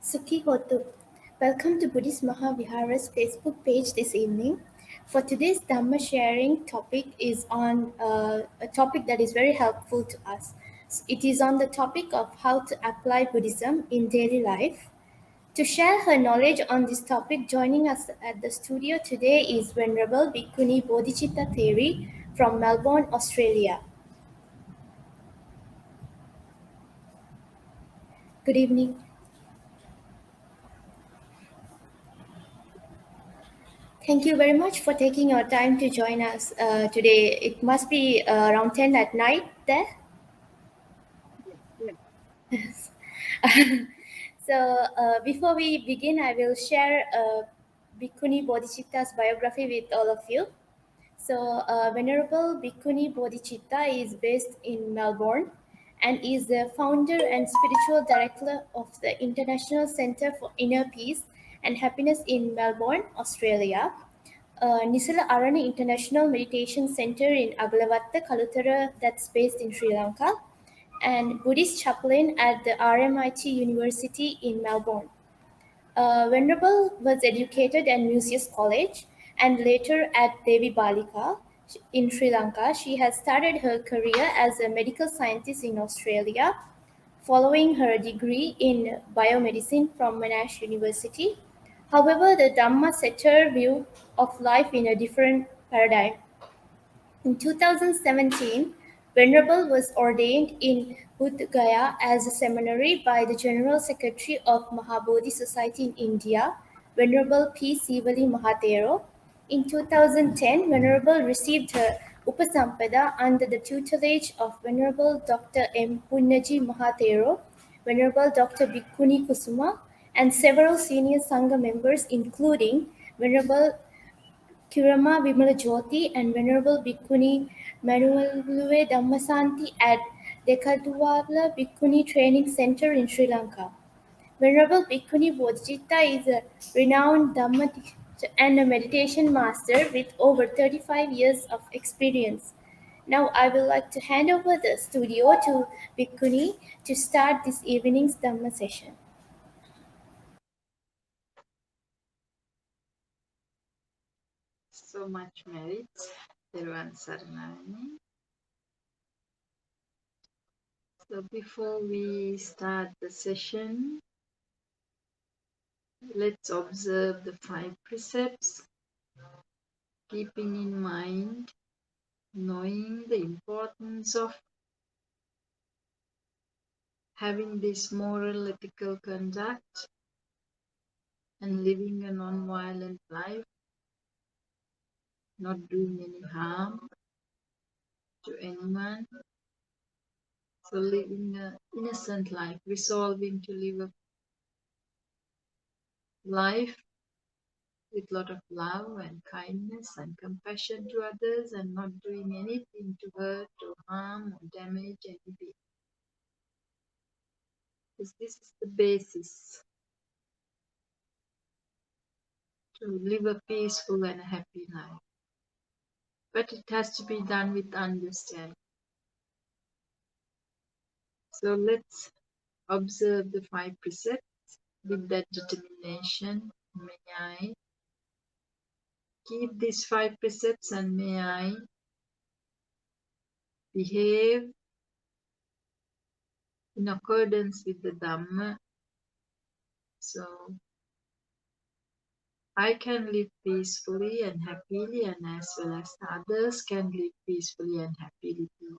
Sukhi Hotu. Welcome to Buddhist Mahavihara's Facebook page this evening. For today's Dhamma sharing topic is on a topic that is very helpful to us. It is on the topic of how to apply Buddhism in daily life. To share her knowledge on this topic, joining us at the studio today is Venerable Bhikkhuni Bodhicitta Theri from Melbourne, Australia. Good evening. Thank you very much for taking your time to join us today. It must be around 10 at night there. So, before we begin, I will share Bhikkhuni Bodhicitta's biography with all of you. So, Venerable Bhikkhuni Bodhicitta is based in Melbourne and is the founder and spiritual director of the International Centre for Inner Peace and Happiness in Melbourne, Australia. Nisala Arana International Meditation Center in Agalavatta, Kalutara, that's based in Sri Lanka, and Buddhist chaplain at the RMIT University in Melbourne. Venerable was educated at Musaeus College and later at Devi Balika in Sri Lanka. She has started her career as a medical scientist in Australia, following her degree in biomedicine from Monash University. However, the Dhamma set her view of life in a different paradigm. In 2017, Venerable was ordained in Bodh Gaya as a seminary by the General Secretary of Mahabodhi Society in India, Venerable P. Sivali Mahatero. In 2010, Venerable received her Upasampada under the tutelage of Venerable Dr. M. Punnaji Mahatero, Venerable Dr. Bhikkhuni Kusuma, and several senior Sangha members, including Venerable Kurama Vimalajyoti and Venerable Bhikkhuni Manuelue Dhammasanti at Dekadwala Bhikkhuni Training Center in Sri Lanka. Venerable Bhikkhuni Bodhicitta is a renowned Dhamma teacher and a meditation master with over 35 years of experience. Now I would like to hand over the studio to Bhikkhuni to start this evening's Dhamma session. So much merit, Theri Saranani. So before we start the session, let's observe the 5 precepts, keeping in mind, knowing the importance of having this moral ethical conduct and living a non-violent life, not doing any harm to anyone. So living an innocent life, resolving to live a life with a lot of love and kindness and compassion to others and not doing anything to hurt or harm or damage anything. Because this is the basis to live a peaceful and happy life. But it has to be done with understanding. So let's observe the 5 precepts with that determination. May I keep these 5 precepts and may I behave in accordance with the Dhamma. So I can live peacefully and happily, and as well as others can live peacefully and happily to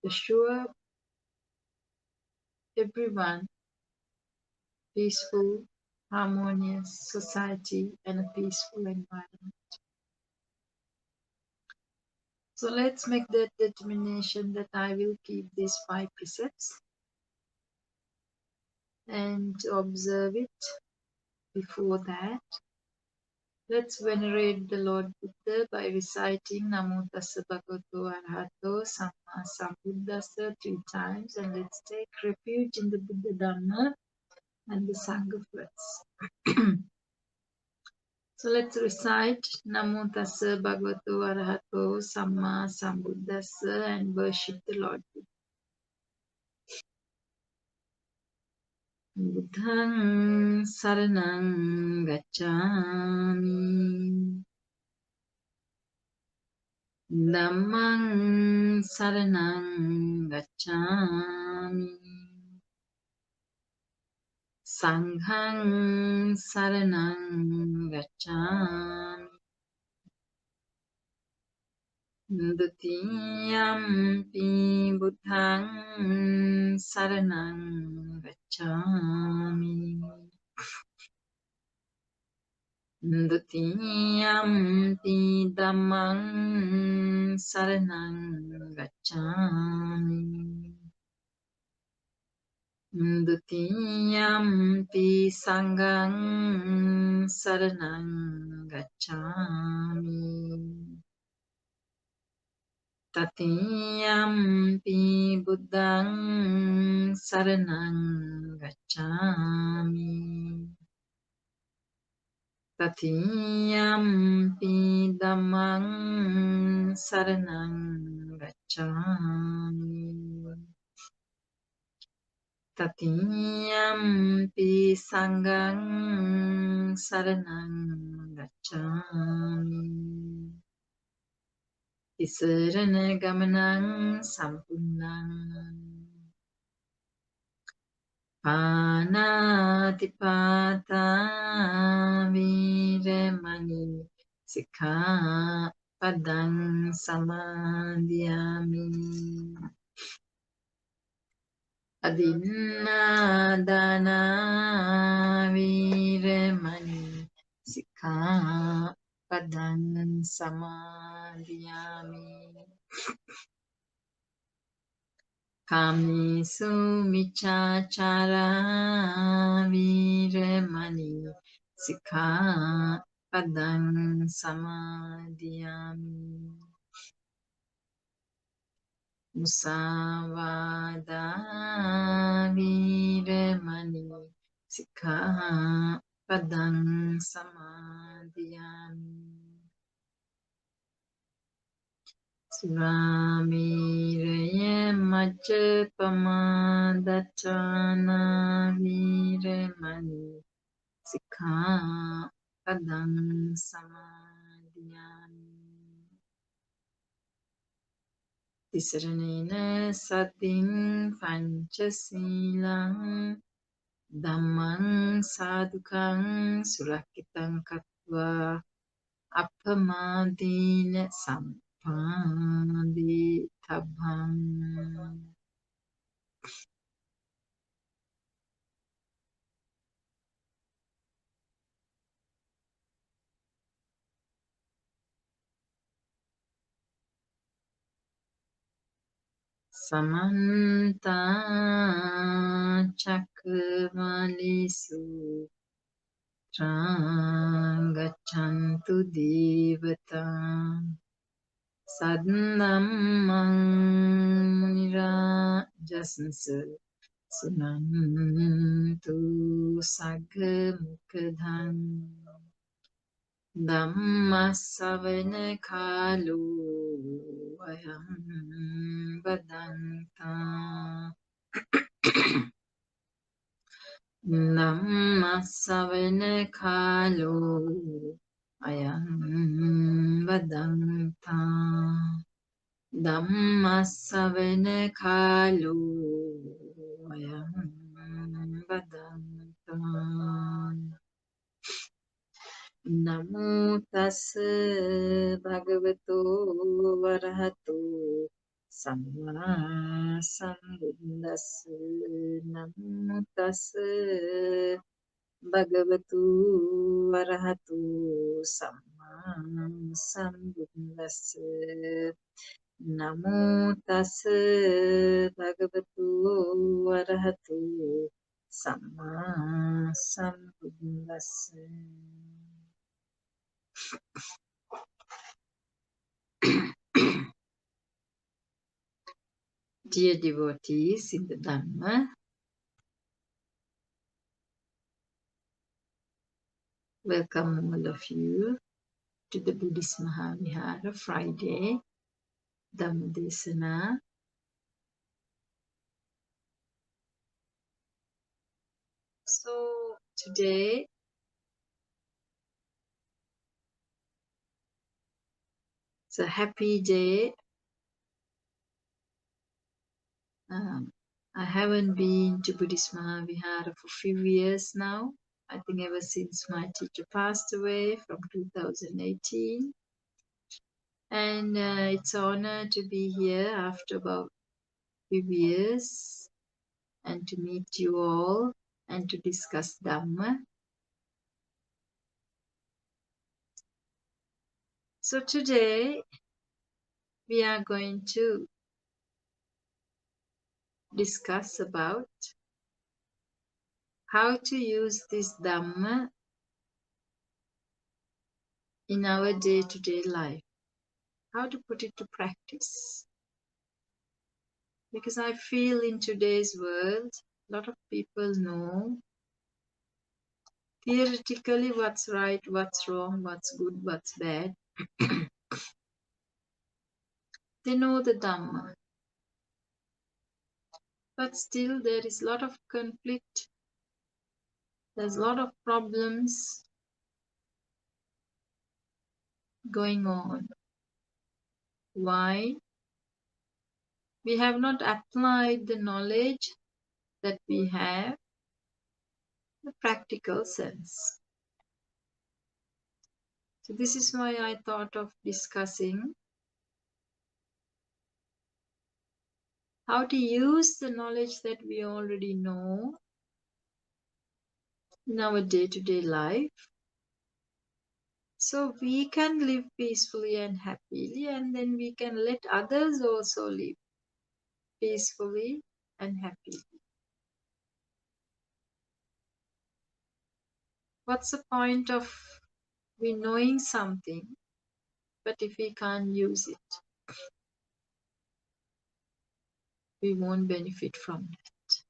assure everyone peaceful, harmonious society and a peaceful environment. So let's make that determination that I will keep these 5 precepts and to observe it. Before that, let's venerate the Lord Buddha by reciting Namo Tassa Bhagavato Arahato Samma Sambuddhassa 3 times, and let's take refuge in the Buddha Dhamma and the Sangha first. So let's recite Namo Tassa Bhagavato Arahato Samma Sambuddhassa and worship the Lord Buddha. Buddhaṃ saraṇaṃ gacchāmi. Dhammang saranang gacchami. Sanghang saranang gacchami. Dutiyampi buddhang saranang gacchami. Dutiyampi dhammang saranang gacchami. Dutiyampi sanghang saranang gacchami. Tatiyampi buddhang saranang gacchami. Tatiyampi dhammang saranang gacchami. Tatiyampi sanghang saranang gacchami. Tisarana gamanang sampunnang. Panatipata viramani sikkhapadang samadhiyami. Adinādana viramani sikkhapadang samadhiyami. Kamesu miccācara viramani sikkhapadang samadhiyami. Musāvāda viramani sikkhapadang samadhiyami. Suramiraya majjapama daccana viramani sikkhapadang samadhiyami. Tisaranena satim pañcasilāṃ dhammang sadukang surakitam katva appamadina sampadi tabham. Samanta cakkavalesu gaccantu devata sadnammang munirajasnsa sunantu sagga mukadhaṃ. Dhammasavana kalu ayam badanta. Dhammasavana kalu ayam badanta. Dhammasavana kalu ayam badanta. Namo tassa bhagavato arahato samma sambuddhassa. Namo tassa bhagavato arahato samma sambuddhassa. Namo tassa bhagavato arahato samma sambuddhassa. Dear devotees in the Dhamma, welcome all of you to the Buddhist Mahavihara Friday Dhammadesana. So today it's a happy day. I haven't been to Buddhist Mahavihara for a few years now. I think ever since my teacher passed away from 2018. And it's an honor to be here after about a few years and to meet you all and to discuss Dhamma. So today we are going to discuss about how to use this Dhamma in our day-to-day life, how to put it to practice. Because I feel in today's world, a lot of people know theoretically what's right, what's wrong, what's good, what's bad. They know the Dhamma. But still there is a lot of conflict. There's a lot of problems going on. Why? We have not applied the knowledge that we have in a practical sense. So this is why I thought of discussing how to use the knowledge that we already know in our day-to-day life so we can live peacefully and happily, and then we can let others also live peacefully and happily. What's the point of we knowing something, but if we can't use it, we won't benefit from it.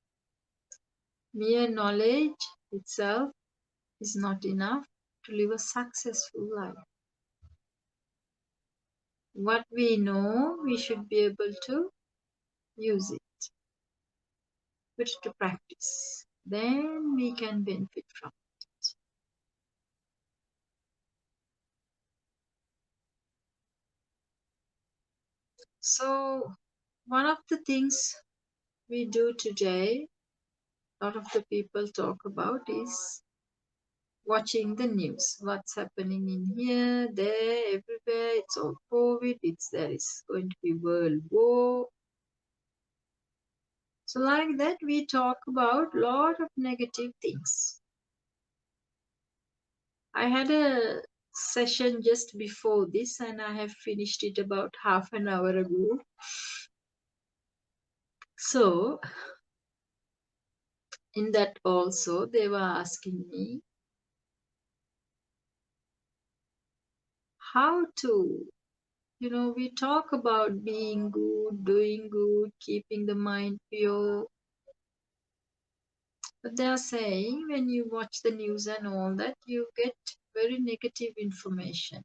Mere knowledge itself is not enough to live a successful life. What we know, we should be able to use it, put it to practice. Then we can benefit from it. So, one of the things we do today, a lot of the people talk about is watching the news. What's happening in here, there, everywhere. It's all COVID. There is going to be world war. So like that, we talk about a lot of negative things. I had a session just before this and I have finished it about half an hour ago. So in that also, they were asking me how to, we talk about being good, doing good, keeping the mind pure. But they are saying when you watch the news and all that, you get very negative information.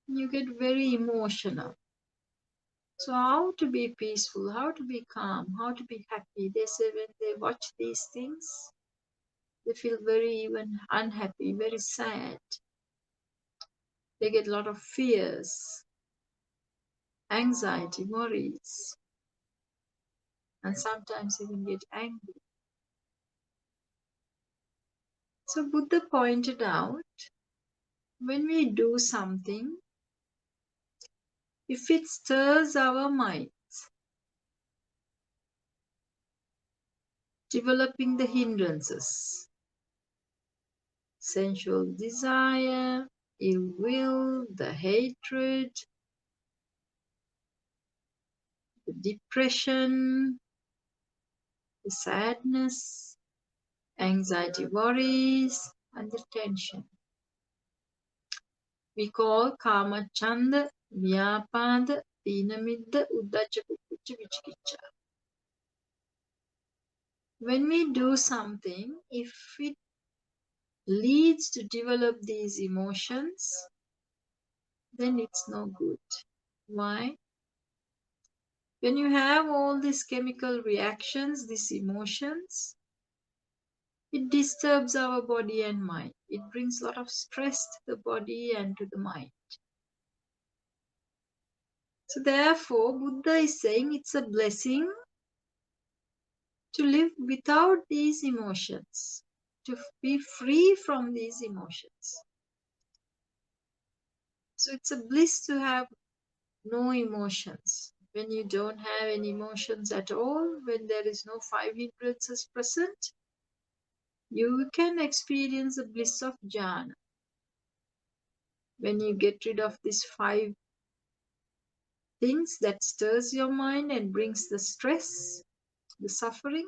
You get very emotional. So how to be peaceful, how to be calm, how to be happy. They say when they watch these things, they feel very even unhappy, very sad. They get a lot of fears, anxiety, worries, and sometimes even get angry. So Buddha pointed out, when we do something, if it stirs our mind, developing the hindrances, sensual desire, ill will, the hatred, the depression, the sadness, anxiety, worries, and the tension. We call kama chanda, vyapada, tinamidda, uddhacha, kukucha, vichikicha. When we do something, if it leads to develop these emotions, then it's no good. Why? When you have all these chemical reactions, these emotions, It disturbs our body and mind. It brings a lot of stress to the body and to the mind. So therefore, Buddha is saying it's a blessing to live without these emotions, to be free from these emotions. So it's a bliss to have no emotions. When you don't have any emotions at all, when there is no five hindrances present, you can experience the bliss of jhana. When you get rid of these five things that stirs your mind and brings the stress, the suffering,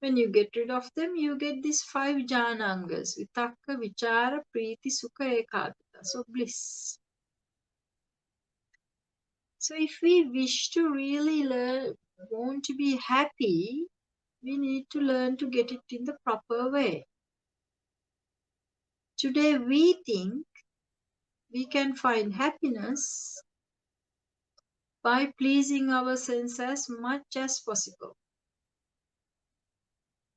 when you get rid of them, you get these five jhanangas: vitakka, vichara, priti, sukha, ekagata. So bliss. So if we wish to really learn, want to be happy, we need to learn to get it in the proper way. Today we think we can find happiness by pleasing our sense as much as possible,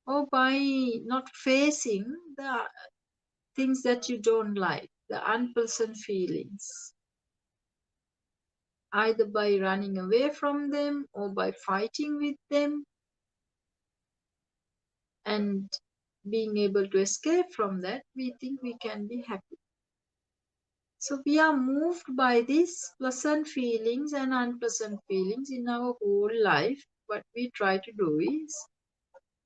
or by not facing the things that you don't like, the unpleasant feelings, either by running away from them or by fighting with them and being able to escape from that, we think we can be happy. So we are moved by these pleasant feelings and unpleasant feelings in our whole life. What we try to do is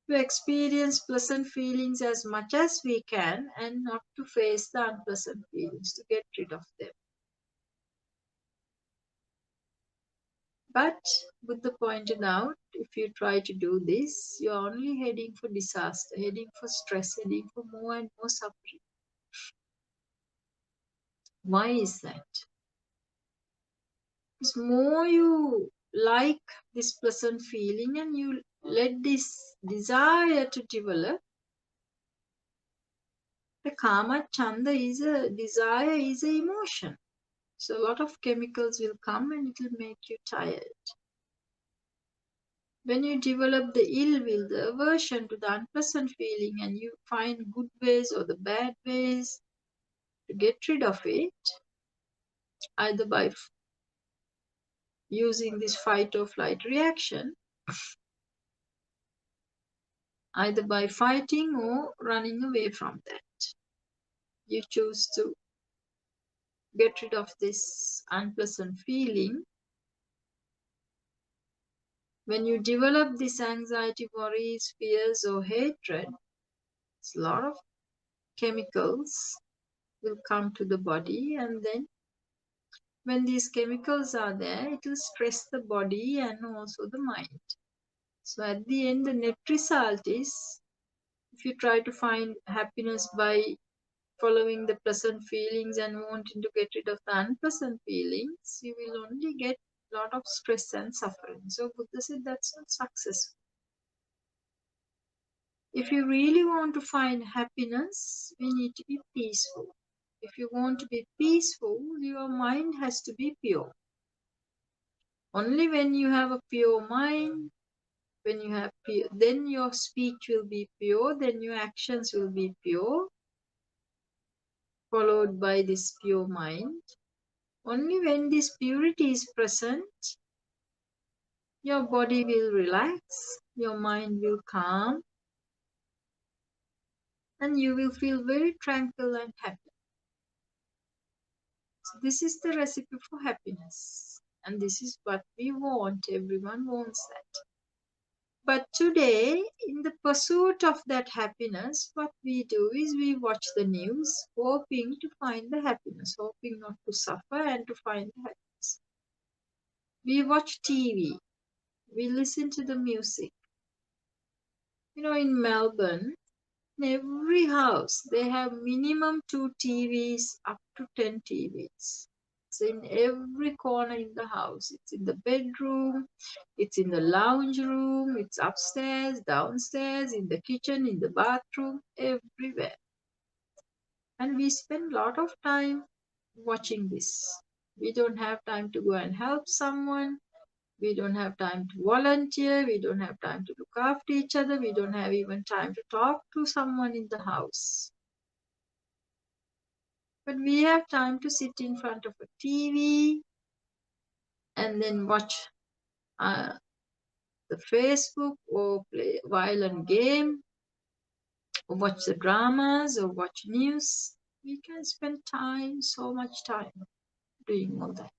to experience pleasant feelings as much as we can and not to face the unpleasant feelings, to get rid of them. But Buddha pointed out, if you try to do this, you're only heading for disaster, heading for stress, heading for more and more suffering. Why is that? Because more you like this pleasant feeling and you let this desire to develop, the karma chanda is a desire, is an emotion. So a lot of chemicals will come and it will make you tired. When you develop the ill will, the aversion to the unpleasant feeling, and you find good ways or the bad ways to get rid of it, either by using this fight or flight reaction, either by fighting or running away from that. You choose to get rid of this unpleasant feeling. When you develop this anxiety, worries, fears, or hatred, a lot of chemicals will come to the body, and then when these chemicals are there, it will stress the body and also the mind. So at the end, the net result is, if you try to find happiness by following the pleasant feelings and wanting to get rid of the unpleasant feelings, you will only get a lot of stress and suffering. So Buddha said that's not successful. If you really want to find happiness, we need to be peaceful. If you want to be peaceful, your mind has to be pure. Only when you have a pure mind, when you have pure, then your speech will be pure, then your actions will be pure, followed by this pure mind. Only when this purity is present, your body will relax, your mind will calm, and you will feel very tranquil and happy. So this is the recipe for happiness. And this is what we want. Everyone wants that. But today, in the pursuit of that happiness, what we do is we watch the news, hoping to find the happiness, hoping not to suffer and to find the happiness. We watch TV, we listen to the music. You know, in Melbourne, in every house, they have minimum 2 TVs, up to 10 TVs. It's in every corner in the house. It's in the bedroom, it's in the lounge room, it's upstairs, downstairs, in the kitchen, in the bathroom, everywhere. And we spend a lot of time watching this. We don't have time to go and help someone. We don't have time to volunteer. We don't have time to look after each other. We don't have even time to talk to someone in the house. But we have time to sit in front of a TV and then watch the Facebook or play a violent game or watch the dramas or watch news. We can spend time, so much time doing all that.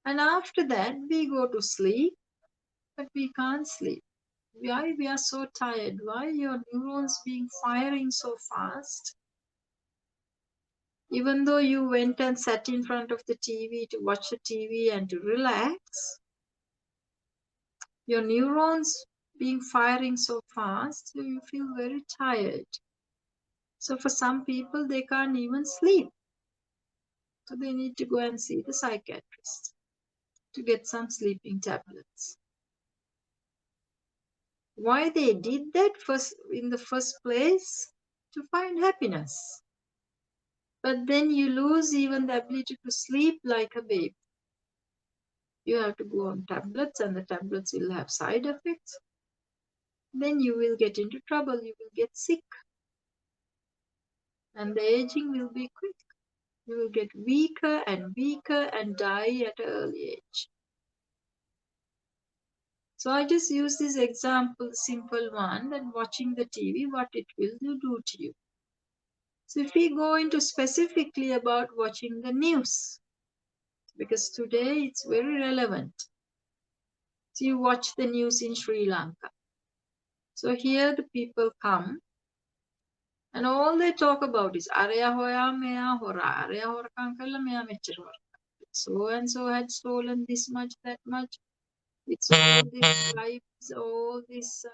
And after that, we go to sleep, but we can't sleep. Why we are so tired? Why your neurons being firing so fast? Even though you went and sat in front of the TV to watch the TV and to relax, your neurons being firing so fast, so you feel very tired. So for some people, they can't even sleep. So they need to go and see the psychiatrist to get some sleeping tablets. Why they did that first in the first place? To find happiness. But then you lose even the ability to sleep like a baby. You have to go on tablets and the tablets will have side effects. Then you will get into trouble. You will get sick. And the aging will be quick. You will get weaker and weaker and die at an early age. So I just use this example, simple one, that watching the TV, what it will do to you. So if we go into specifically about watching the news, because today it's very relevant. So you watch the news in Sri Lanka. So here the people come and all they talk about is Arya hoya meya hora, Arya horakam kalla meya mechchara horakam. So and so had stolen this much, that much. It's all these lives, all this,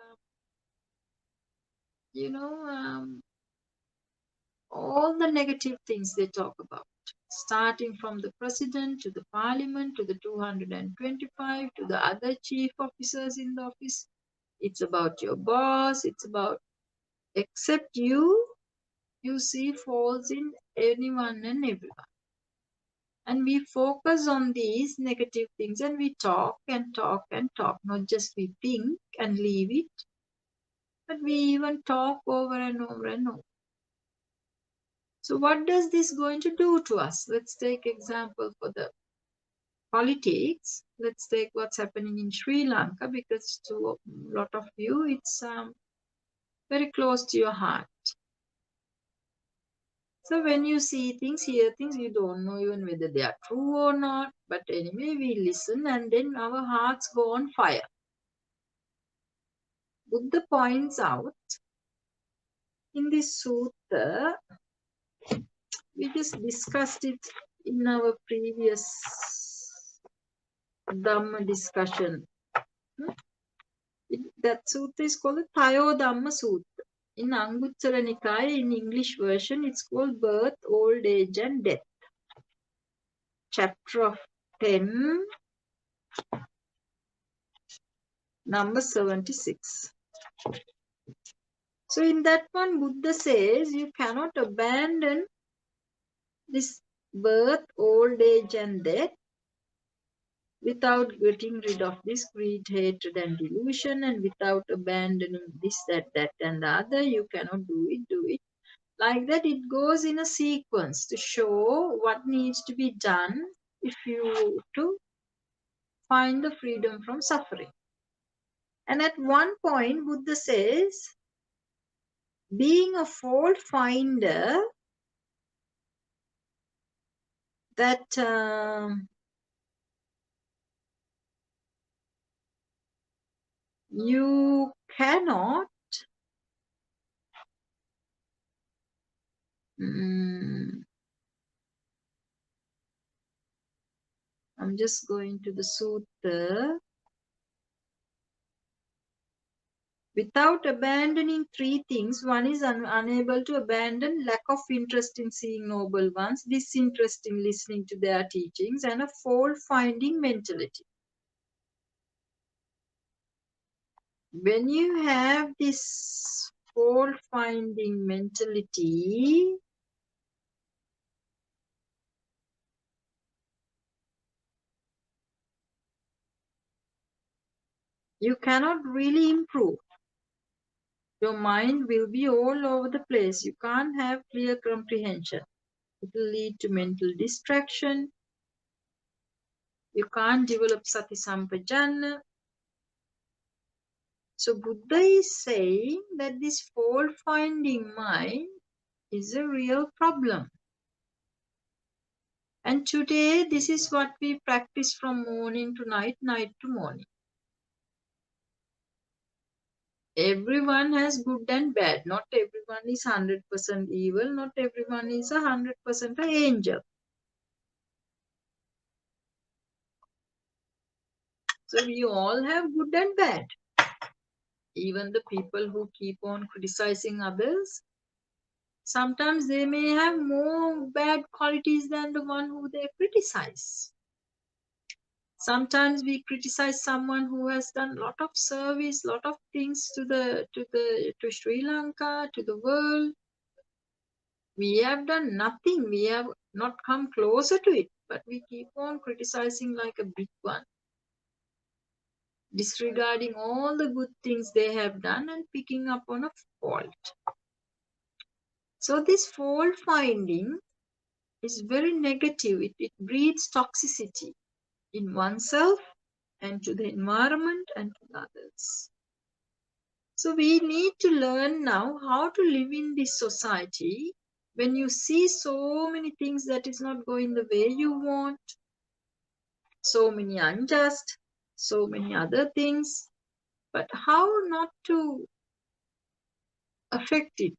all the negative things they talk about, starting from the president to the parliament to the 225 to the other chief officers in the office. It's about your boss, it's about, except you see faults in anyone and everyone. And we focus on these negative things and we talk and talk and talk, not just we think and leave it, but we even talk over and over and over. So what does this going to do to us? Let's take example for the politics. Let's take what's happening in Sri Lanka, because to a lot of you, it's very close to your heart. So when you see things, hear things, you don't know even whether they are true or not. But anyway, we listen and then our hearts go on fire. Buddha points out in this sutta, we just discussed it in our previous Dhamma discussion. That sutta is called the Tayo Dhamma Sutta. In Anguttara Nikaya, in English version, it's called Birth, Old Age and Death. Chapter of 10, number 76. So in that one, Buddha says you cannot abandon this birth, old age and death without getting rid of this greed, hatred and delusion, and without abandoning this, that and the other. You cannot do it. Like that, it goes in a sequence to show what needs to be done if you to find the freedom from suffering. And at one point, Buddha says, being a fault finder, that you cannot I'm just going to the sutta. Without abandoning three things, one is unable to abandon lack of interest in seeing noble ones, disinterest in listening to their teachings, and a fault-finding mentality. When you have this fault-finding mentality, you cannot really improve. Your mind will be all over the place. You can't have clear comprehension. It will lead to mental distraction. You can't develop sati sampajana. So Buddha is saying that this fault-finding mind is a real problem. And today, this is what we practice from morning to night, night to morning. Everyone has good and bad. Not everyone is 100% evil. Not everyone is 100% an angel. So we all have good and bad. Even the people who keep on criticizing others, sometimes they may have more bad qualities than the one who they criticize. Sometimes we criticize someone who has done a lot of service, lot of things to Sri Lanka, to the world. We have done nothing. We have not come closer to it, but we keep on criticizing like a big one, disregarding all the good things they have done and picking up on a fault. So this fault finding is very negative. It breeds toxicity in oneself and to the environment and to others. So we need to learn now how to live in this society when you see so many things that is not going the way you want, so many unjust, so many other things, but how not to affect it,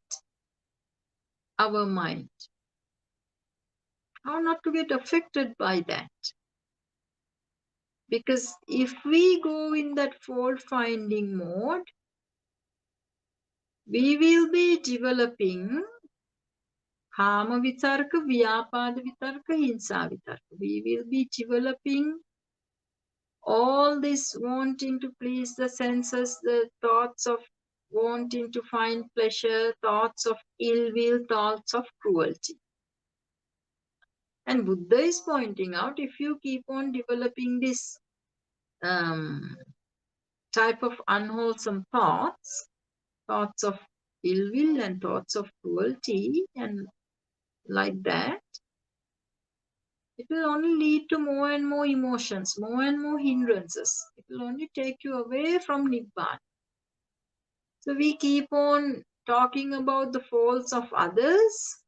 our mind, how not to get affected by that. Because if we go in that fault finding mode, we will be developing kama vitarka, vyapada vitarka, hinsa vitarka. We will be developing all this wanting to please the senses, the thoughts of wanting to find pleasure, thoughts of ill will, thoughts of cruelty. And Buddha is pointing out, if you keep on developing this type of unwholesome thoughts, thoughts of ill will and thoughts of cruelty, and like that, it will only lead to more and more emotions, more and more hindrances. It will only take you away from Nibbana. So we keep on talking about the faults of others,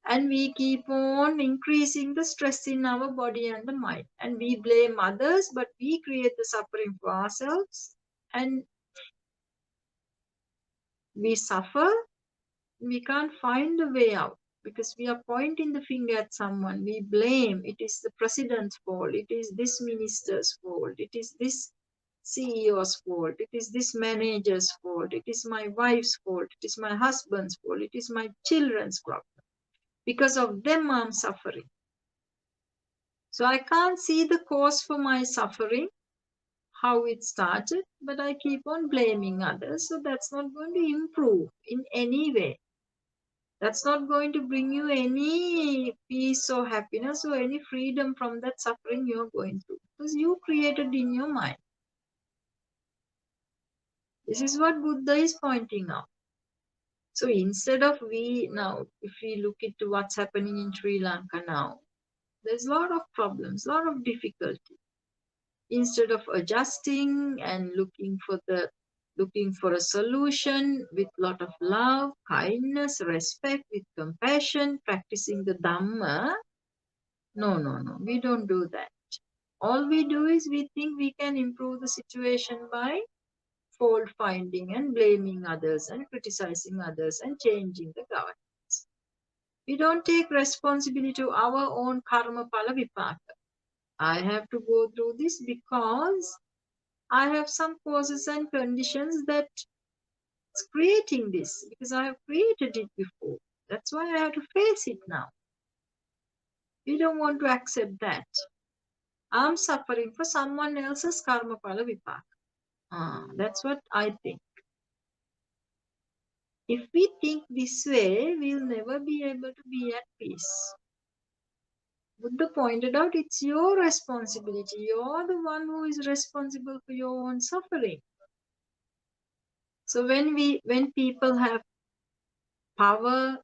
and we keep on increasing the stress in our body and the mind. And we blame others, but we create the suffering for ourselves, and we suffer. We can't find a way out because we are pointing the finger at someone. We blame. It is the president's fault. It is this minister's fault. It is this CEO's fault. It is this manager's fault. It is my wife's fault. It is my husband's fault. It is my children's problem. Because of them, I'm suffering. So I can't see the cause for my suffering, how it started, but I keep on blaming others. So that's not going to improve in any way. That's not going to bring you any peace or happiness or any freedom from that suffering you're going through, because you created in your mind. This is what Buddha is pointing out. So instead of if we look into what's happening in Sri Lanka now, there's a lot of problems, a lot of difficulty. Instead of adjusting and looking for a solution with lot of love, kindness, respect, with compassion, practicing the Dhamma, no, we don't do that. All we do is we think we can improve the situation by fault finding and blaming others and criticizing others and changing the governance. We don't take responsibility to our own karma pala vipaka. I have to go through this because I have some causes and conditions that's creating this, because I have created it before. That's why I have to face it now. We don't want to accept that. I'm suffering for someone else's karma pala vipaka. That's what I think. If we think this way, we'll never be able to be at peace. Buddha pointed out it's your responsibility. You're the one who is responsible for your own suffering. So when people have power,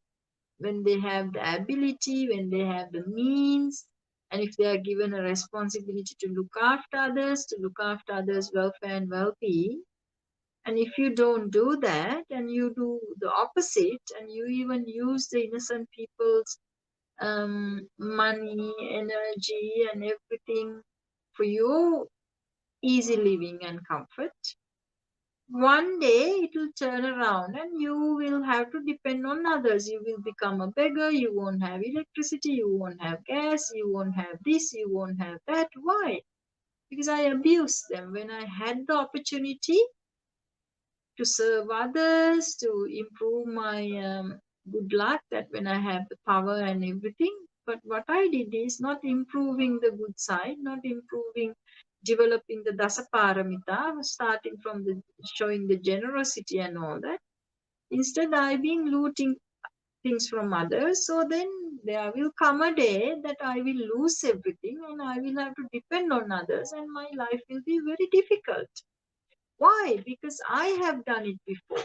when they have the ability, when they have the means, and if they are given a responsibility to look after others' welfare and well-being, and if you don't do that and you do the opposite, and you even use the innocent people's money, energy, and everything for your easy living and comfort, one day it will turn around and you will have to depend on others. You will become a beggar, you won't have electricity, you won't have gas, you won't have this, you won't have that. Why? Because I abused them when I had the opportunity to serve others, to improve my good luck, that when I have the power and everything. But what I did is not improving the good side, not improving, developing the Dasaparamita, starting from the showing the generosity and all that. Instead, I've been looting things from others. So then there will come a day that I will lose everything and I will have to depend on others, and my life will be very difficult. Why? Because I have done it before.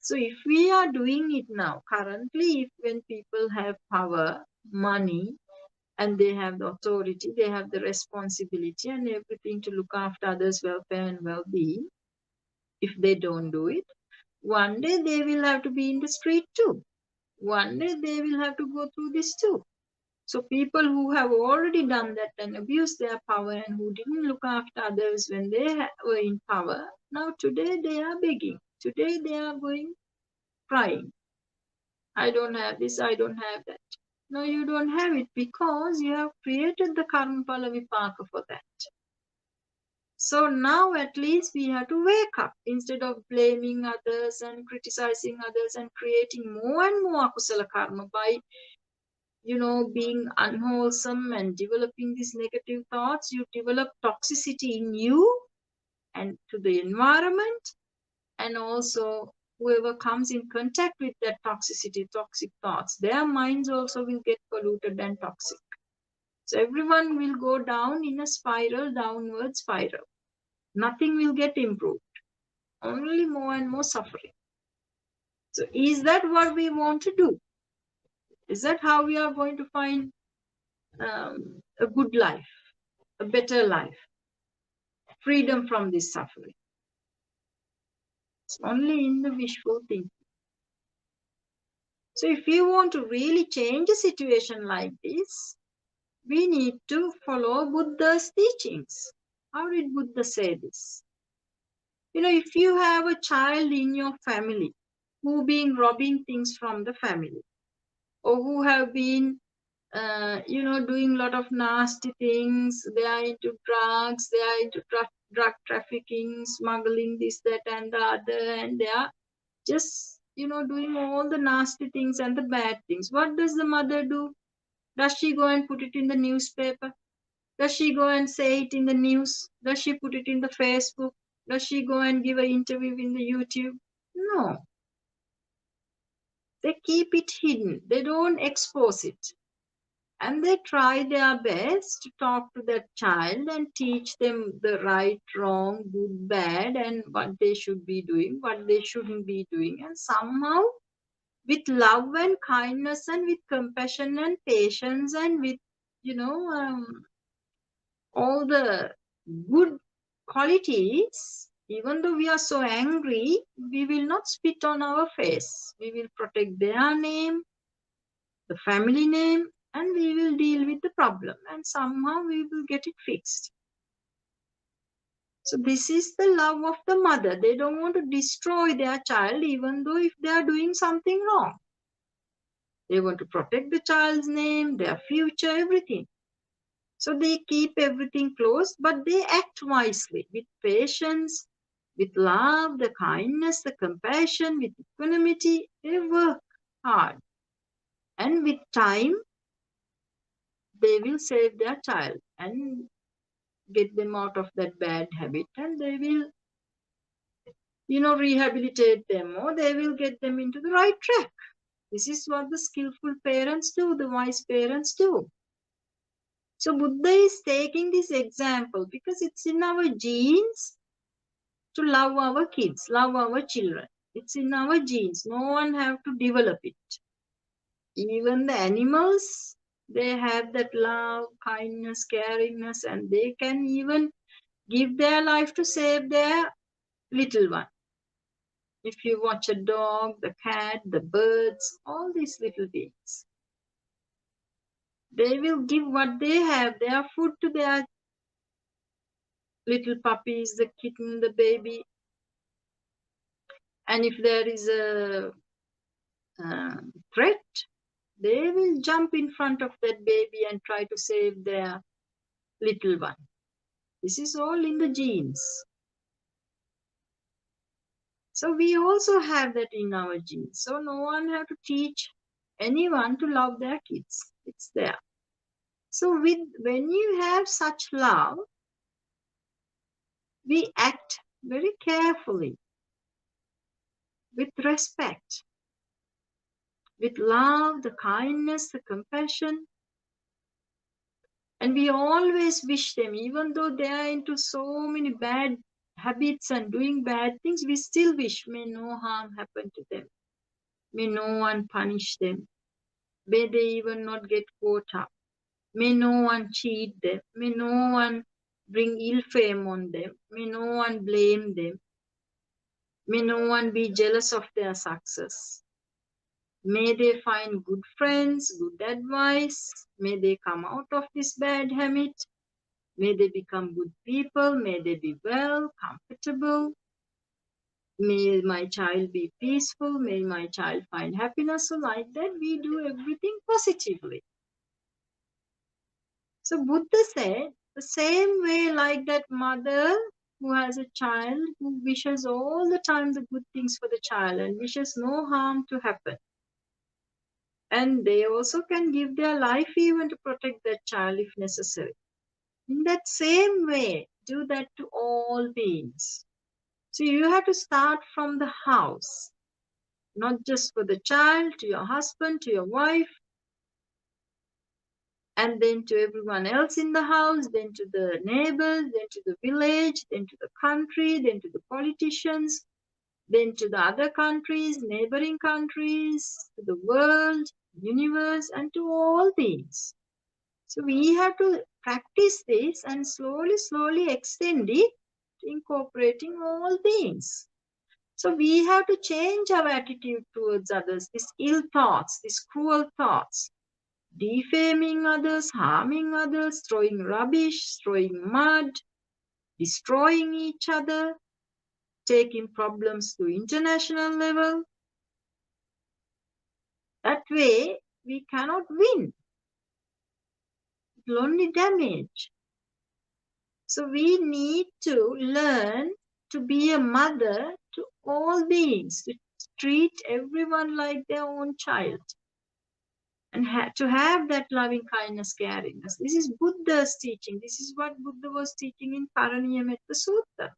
So if we are doing it now, currently, if when people have power, money, and they have the authority, they have the responsibility and everything to look after others' welfare and well-being, if they don't do it, one day they will have to be in the street too. One day they will have to go through this too. So people who have already done that and abused their power and who didn't look after others when they were in power, now today they are begging. Today they are going crying. I don't have this, I don't have that. No, you don't have it because you have created the karma phala vipaka for that. So now at least we have to wake up instead of blaming others and criticizing others and creating more and more akusala karma by, being unwholesome and developing these negative thoughts. You develop toxicity in you and to the environment, and also whoever comes in contact with that toxicity, toxic thoughts, their minds also will get polluted and toxic. So everyone will go down in a spiral, downward spiral. Nothing will get improved, only more and more suffering. So is that what we want to do? Is that how we are going to find a good life, a better life, freedom from this suffering? It's only in the wishful thinking. So if you want to really change a situation like this, we need to follow Buddha's teachings. How did Buddha say this? If you have a child in your family who been robbing things from the family, or who have been, doing a lot of nasty things, they are into drugs, they are into drug trafficking, smuggling this, that, and the other, and they are just, doing all the nasty things and the bad things. What does the mother do? Does she go and put it in the newspaper? Does she go and say it in the news? Does she put it in the Facebook? Does she go and give an interview in the YouTube? No. They keep it hidden. They don't expose it. And they try their best to talk to that child and teach them the right, wrong, good, bad, and what they should be doing, what they shouldn't be doing. And somehow, with love and kindness and with compassion and patience and with, all the good qualities, even though we are so angry, we will not spit on our face. We will protect their name, the family name, and we will deal with the problem, and somehow we will get it fixed. So this is the love of the mother. They don't want to destroy their child, even though if they are doing something wrong. They want to protect the child's name, their future, everything. So they keep everything close, but they act wisely with patience, with love, the kindness, the compassion, with equanimity. They work hard. And with time, they will save their child and get them out of that bad habit, and they will, rehabilitate them, or they will get them into the right track. This is what the skillful parents do, the wise parents do. So Buddha is taking this example because it's in our genes to love our kids, love our children. It's in our genes. No one have to develop it. Even the animals, they have that love, kindness, caringness, and they can even give their life to save their little one. If you watch a dog, the cat, the birds, all these little beings, they will give what they have, their food to their little puppies, the kitten, the baby. And if there is a threat, they will jump in front of that baby and try to save their little one. This is all in the genes. So we also have that in our genes. So no one have to teach anyone to love their kids. It's there. So when you have such love, we act very carefully, with respect, with love, the kindness, the compassion. And we always wish them, even though they are into so many bad habits and doing bad things, we still wish, may no harm happen to them. May no one punish them. May they even not get caught up. May no one cheat them. May no one bring ill fame on them. May no one blame them. May no one be jealous of their success. May they find good friends, good advice. May they come out of this bad habit. May they become good people. May they be well, comfortable. May my child be peaceful. May my child find happiness. So like that, we do everything positively. So Buddha said, the same way like that mother who has a child who wishes all the time the good things for the child and wishes no harm to happen. And they also can give their life even to protect that child if necessary. In that same way, do that to all beings. So you have to start from the house, not just for the child, to your husband, to your wife, and then to everyone else in the house, then to the neighbors, then to the village, then to the country, then to the politicians, then to the other countries, neighboring countries, to the world, universe, and to all beings. So we have to practice this and slowly, slowly extend it to incorporating all beings. So we have to change our attitude towards others, these ill thoughts, these cruel thoughts, defaming others, harming others, throwing rubbish, throwing mud, destroying each other, taking problems to international level. That way, we cannot win. It will only damage. So we need to learn to be a mother to all beings, to treat everyone like their own child, and to have that loving kindness, caringness. This is Buddha's teaching. This is what Buddha was teaching in Paraniyametta Sutta.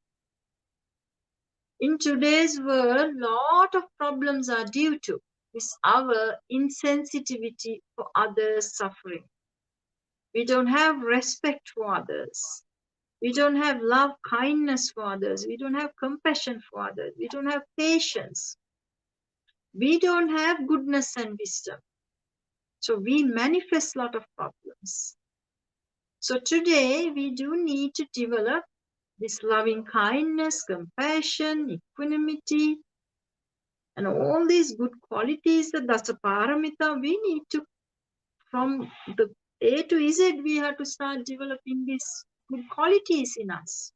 In today's world, lot of problems are due to this our insensitivity for others' suffering. We don't have respect for others. We don't have love, kindness for others. We don't have compassion for others. We don't have patience. We don't have goodness and wisdom. So we manifest a lot of problems. So today we do need to develop this loving kindness, compassion, equanimity, and all these good qualities, the Dasaparamita, we need to, from the A to Z, we have to start developing these good qualities in us.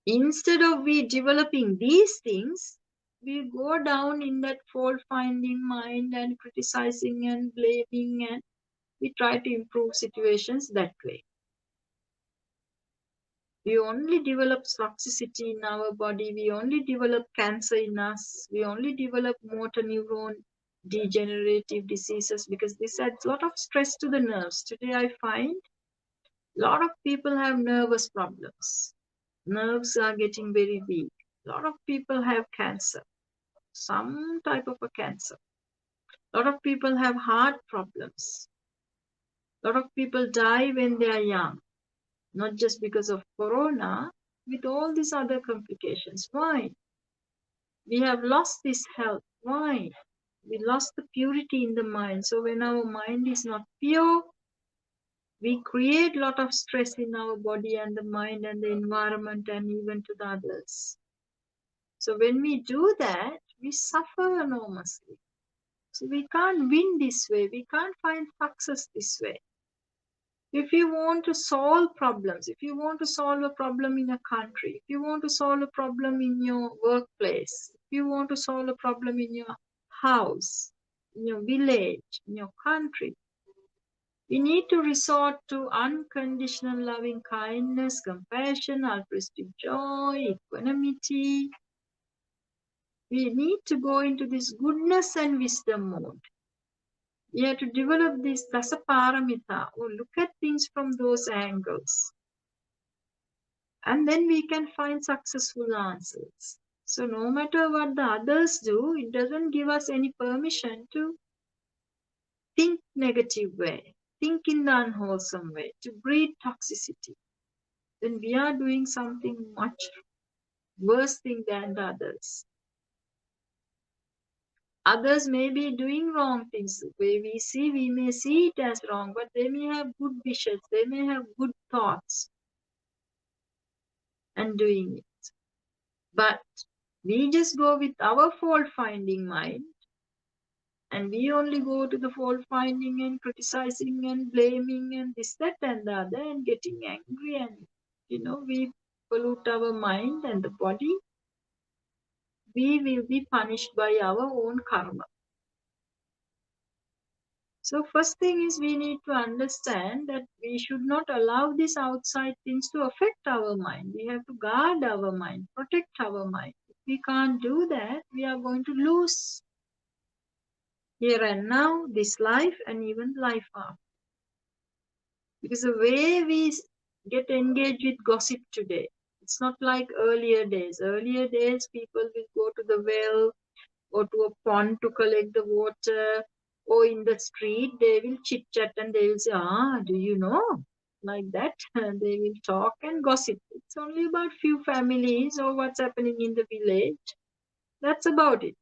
Instead of we developing these things, we go down in that fault-finding mind and criticizing and blaming, and we try to improve situations that way. We only develop toxicity in our body. We only develop cancer in us. We only develop motor neuron degenerative diseases because this adds a lot of stress to the nerves. Today I find a lot of people have nervous problems. Nerves are getting very weak. A lot of people have cancer, some type of a cancer. A lot of people have heart problems. A lot of people die when they are young, not just because of corona, with all these other complications. Why? We have lost this health. Why? We lost the purity in the mind. So when our mind is not pure, we create a lot of stress in our body and the mind and the environment and even to the others. So when we do that, we suffer enormously. So we can't win this way. We can't find success this way. If you want to solve problems, if you want to solve a problem in a country, if you want to solve a problem in your workplace, if you want to solve a problem in your house, in your village, in your country, we need to resort to unconditional loving kindness, compassion, altruistic joy, equanimity. We need to go into this goodness and wisdom mode. We have to develop this dasaparamita, or look at things from those angles. And then we can find successful answers. So no matter what the others do, it doesn't give us any permission to think negative way, think in the unwholesome way, to breed toxicity. Then we are doing something much worse thing than the others. Others may be doing wrong things. The way we may see it as wrong, but they may have good wishes, they may have good thoughts and doing it. But we just go with our fault finding mind, and we only go to the fault finding and criticizing and blaming and this, that, and the other, and getting angry, and we pollute our mind and the body. We will be punished by our own karma. So first thing is we need to understand that we should not allow these outside things to affect our mind. We have to guard our mind, protect our mind. If we can't do that, we are going to lose here and now, this life, and even life after. Because the way we get engaged with gossip today, it's not like earlier days. Earlier days, people will go to the well or to a pond to collect the water, or in the street, they will chit chat and they will say, do you know? Like that, they will talk and gossip. It's only about few families or what's happening in the village. That's about it.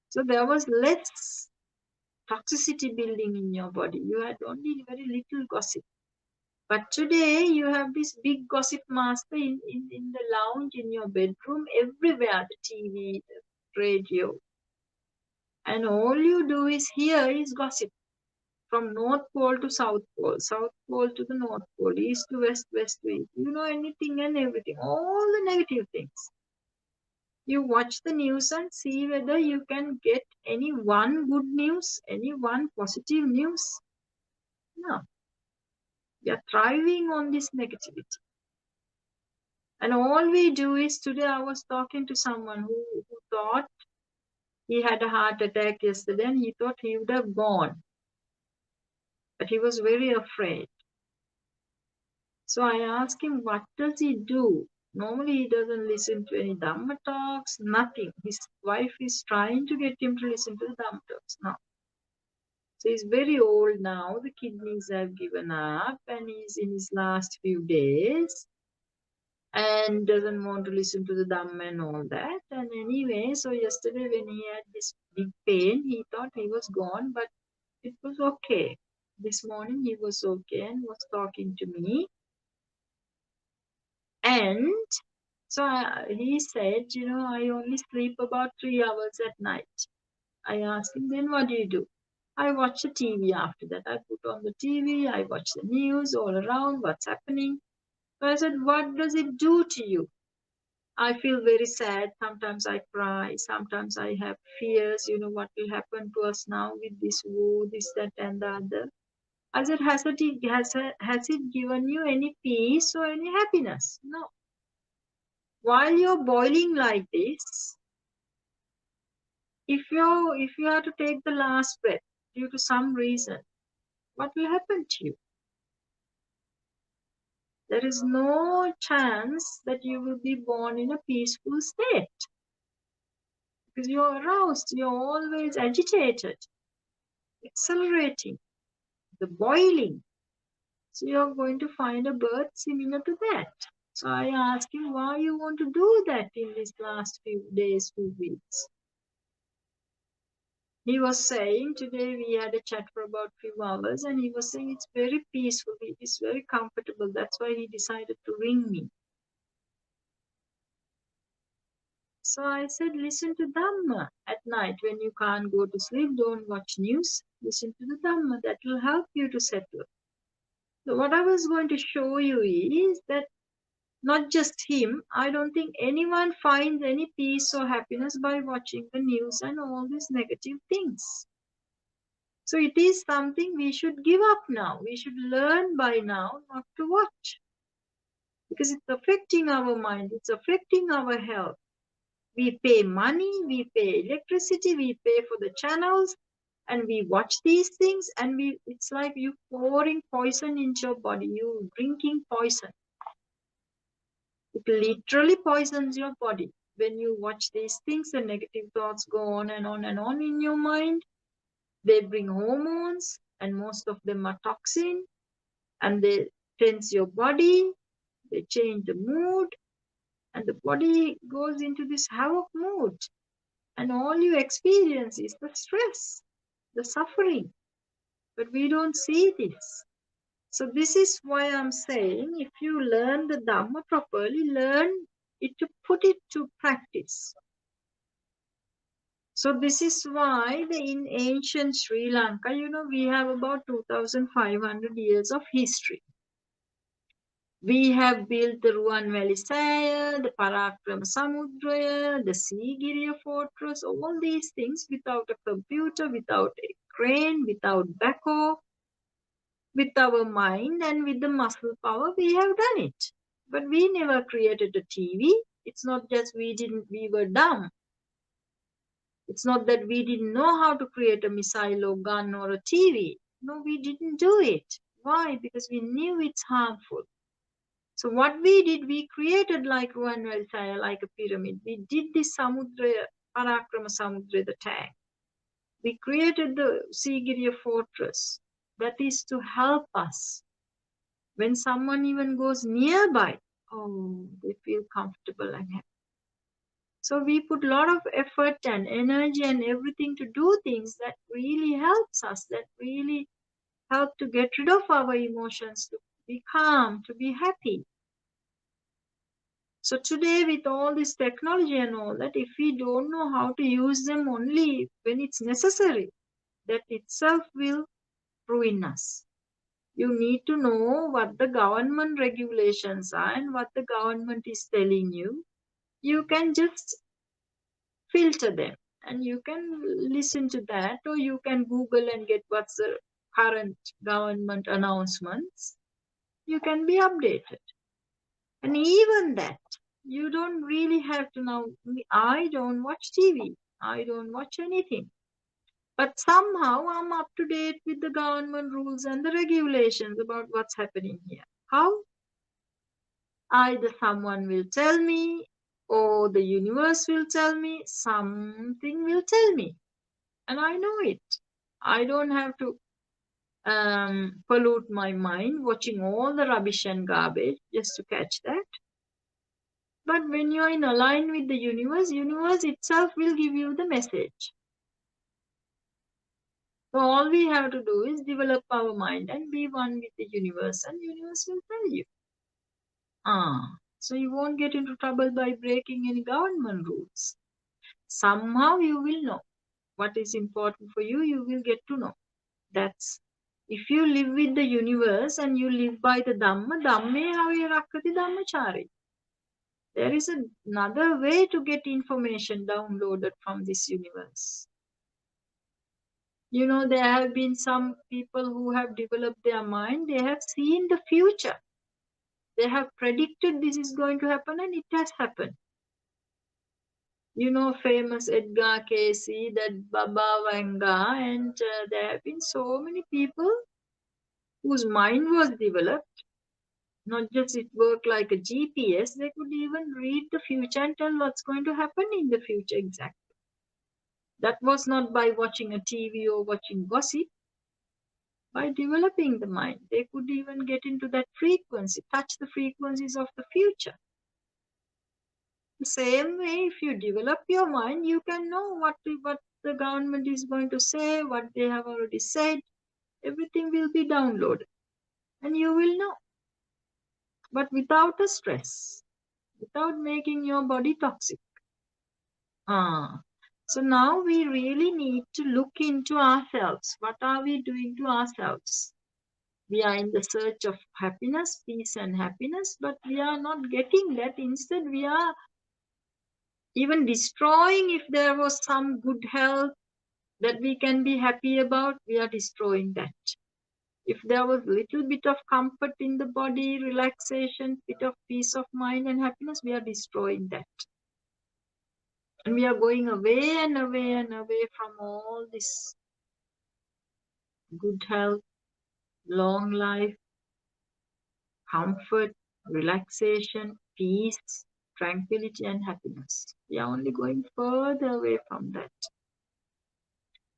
So there was less toxicity building in your body. You had only very little gossip. But today you have this big gossip master in the lounge, in your bedroom, everywhere, the TV, the radio. And all you do is hear is gossip. From North Pole to South Pole, South Pole to the North Pole, East to West, West to East. You know, anything and everything, all the negative things. You watch the news and see whether you can get any one good news, any one positive news. No. We are thriving on this negativity. And all we do is, today I was talking to someone who thought he had a heart attack yesterday and he thought he would have gone. But he was very afraid. So I asked him, what does he do? Normally he doesn't listen to any Dhamma talks, nothing. His wife is trying to get him to listen to the Dhamma talks now. So he's very old now, the kidneys have given up and he's in his last few days and doesn't want to listen to the Dhamma and all that. And anyway, so yesterday when he had this big pain, he thought he was gone, but it was okay. This morning he was okay and was talking to me. And so he said, I only sleep about 3 hours at night. I asked him, then what do you do? I watch the TV after that. I put on the TV, I watch the news all around, what's happening. So I said, what does it do to you? I feel very sad. Sometimes I cry. Sometimes I have fears, what will happen to us now with this war, this, that, and the other. I said, has it given you any peace or any happiness? No. While you're boiling like this, if you have to take the last breath due to some reason, what will happen to you? There is no chance that you will be born in a peaceful state because you're aroused, you're always agitated, accelerating. the boiling. So you're going to find a bird similar to that. So I asked him why you want to do that in these last few days, few weeks. He was saying today we had a chat for about few hours and he was saying it's very peaceful, it is very comfortable. That's why he decided to ring me. So I said, listen to Dhamma at night when you can't go to sleep. Don't watch news. Listen to the Dhamma. That will help you to settle. So what I was going to show you is that not just him, I don't think anyone finds any peace or happiness by watching the news and all these negative things. So it is something we should give up now. We should learn by now not to watch. Because it's affecting our mind, it's affecting our health. We pay money, we pay electricity, we pay for the channels, and we watch these things, and it's like you pouring poison into your body, you drinking poison. It literally poisons your body. When you watch these things, the negative thoughts go on and on and on in your mind. They bring hormones, and most of them are toxin, and they tense your body, they change the mood, and the body goes into this havoc mood. And all you experience is the stress, the suffering. But we don't see this. So this is why I'm saying if you learn the Dhamma properly, learn it to put it to practice. So this is why in ancient Sri Lanka, we have about 2,500 years of history. We have built the Ruanveli Saya, the Parakrama Samudra, the Sigiriya Fortress, all these things without a computer, without a crane, without backhoe, with our mind and with the muscle power, we have done it. But we never created a TV. It's not just we were dumb. It's not that we didn't know how to create a missile or gun or a TV. No, we didn't do it. Why? Because we knew it's harmful. So what we did, we created like Ruanveli Saya, like a pyramid. We did the Samudra, Parakrama Samudra, the tank. We created the Sigiriya fortress. That is to help us. When someone even goes nearby, oh, they feel comfortable and happy. So we put a lot of effort and energy and everything to do things that really helps us, that really help to get rid of our emotions, to be calm, to be happy. So today with all this technology and all that, if we don't know how to use them only when it's necessary, that itself will ruin us. You need to know what the government regulations are and what the government is telling you. You can just filter them and you can listen to that, or you can Google and get what's the current government announcements. You can be updated. And even that, you don't really have to know. I don't watch TV. I don't watch anything. But somehow I'm up to date with the government rules and the regulations about what's happening here. How? Either someone will tell me, or the universe will tell me, something will tell me. And I know it. I don't have to pollute my mind watching all the rubbish and garbage just to catch that. But when you're in align with the universe itself will give you the message. So all we have to do is develop our mind and be one with the universe, and universe will tell you. So you won't get into trouble by breaking any government rules. Somehow you will know what is important for you, you will get to know. That's if you live with the universe and you live by the Dhamma, Dhamme Havi Rakkati Dhammachari. There is another way to get information downloaded from this universe. There have been some people who have developed their mind, they have seen the future. They have predicted this is going to happen and it has happened. Famous Edgar Casey, that Baba Vanga, and there have been so many people whose mind was developed. Not just it worked like a GPS, they could even read the future and tell what's going to happen in the future exactly. That was not by watching a TV or watching gossip, by developing the mind. They could even get into that frequency, touch the frequencies of the future. The same way, if you develop your mind, you can know what the government is going to say, what they have already said. Everything will be downloaded, and you will know. But without a stress, without making your body toxic. So now we really need to look into ourselves. What are we doing to ourselves? We are in the search of happiness, peace and happiness, but we are not getting that. Instead, we are even destroying. If there was some good health that we can be happy about, we are destroying that. If there was little bit of comfort in the body, relaxation, bit of peace of mind and happiness, we are destroying that. And we are going away and away and away from all this good health, long life, comfort, relaxation, peace, tranquility and happiness. We are only going further away from that.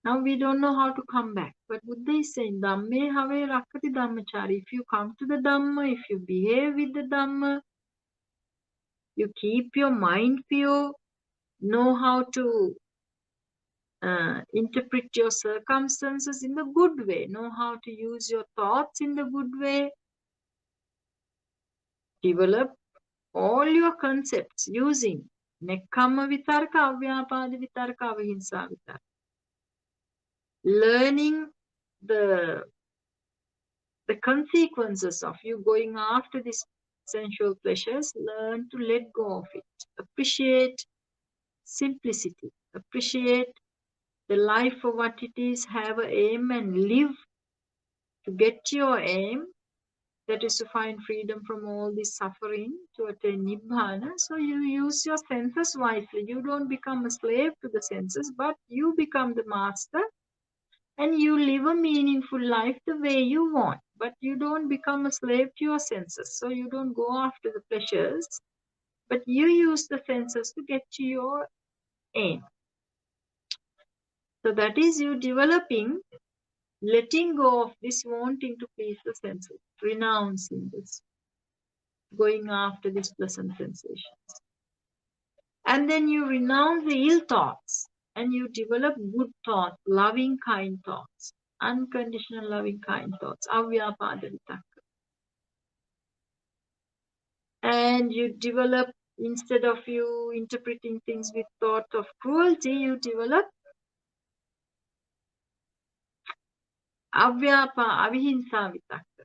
Now we don't know how to come back. But Buddha is saying, Dhamme have rakkati dhammachari. If you come to the Dhamma, if you behave with the Dhamma, you keep your mind pure, know how to interpret your circumstances in the good way, know how to use your thoughts in the good way, develop all your concepts using nekkhamma vitarka, avyapada vitarka, avahimsa vitarka. Learning the consequences of you going after these sensual pleasures, learn to let go of it. Appreciate simplicity. Appreciate the life for what it is. Have an aim and live to get your aim. That is to find freedom from all this suffering, to attain Nibbana. So you use your senses wisely. You don't become a slave to the senses, but you become the master and you live a meaningful life the way you want. But you don't become a slave to your senses. So you don't go after the pleasures, but you use the senses to get to your aim. So that is you developing, letting go of this wanting to please the senses, renouncing this, going after these pleasant sensations. And then you renounce the ill thoughts and you develop good thoughts, loving, kind thoughts, unconditional loving, kind thoughts, avyapada vitakka. And you develop, instead of you interpreting things with thought of cruelty, you develop avihimsa vitakka,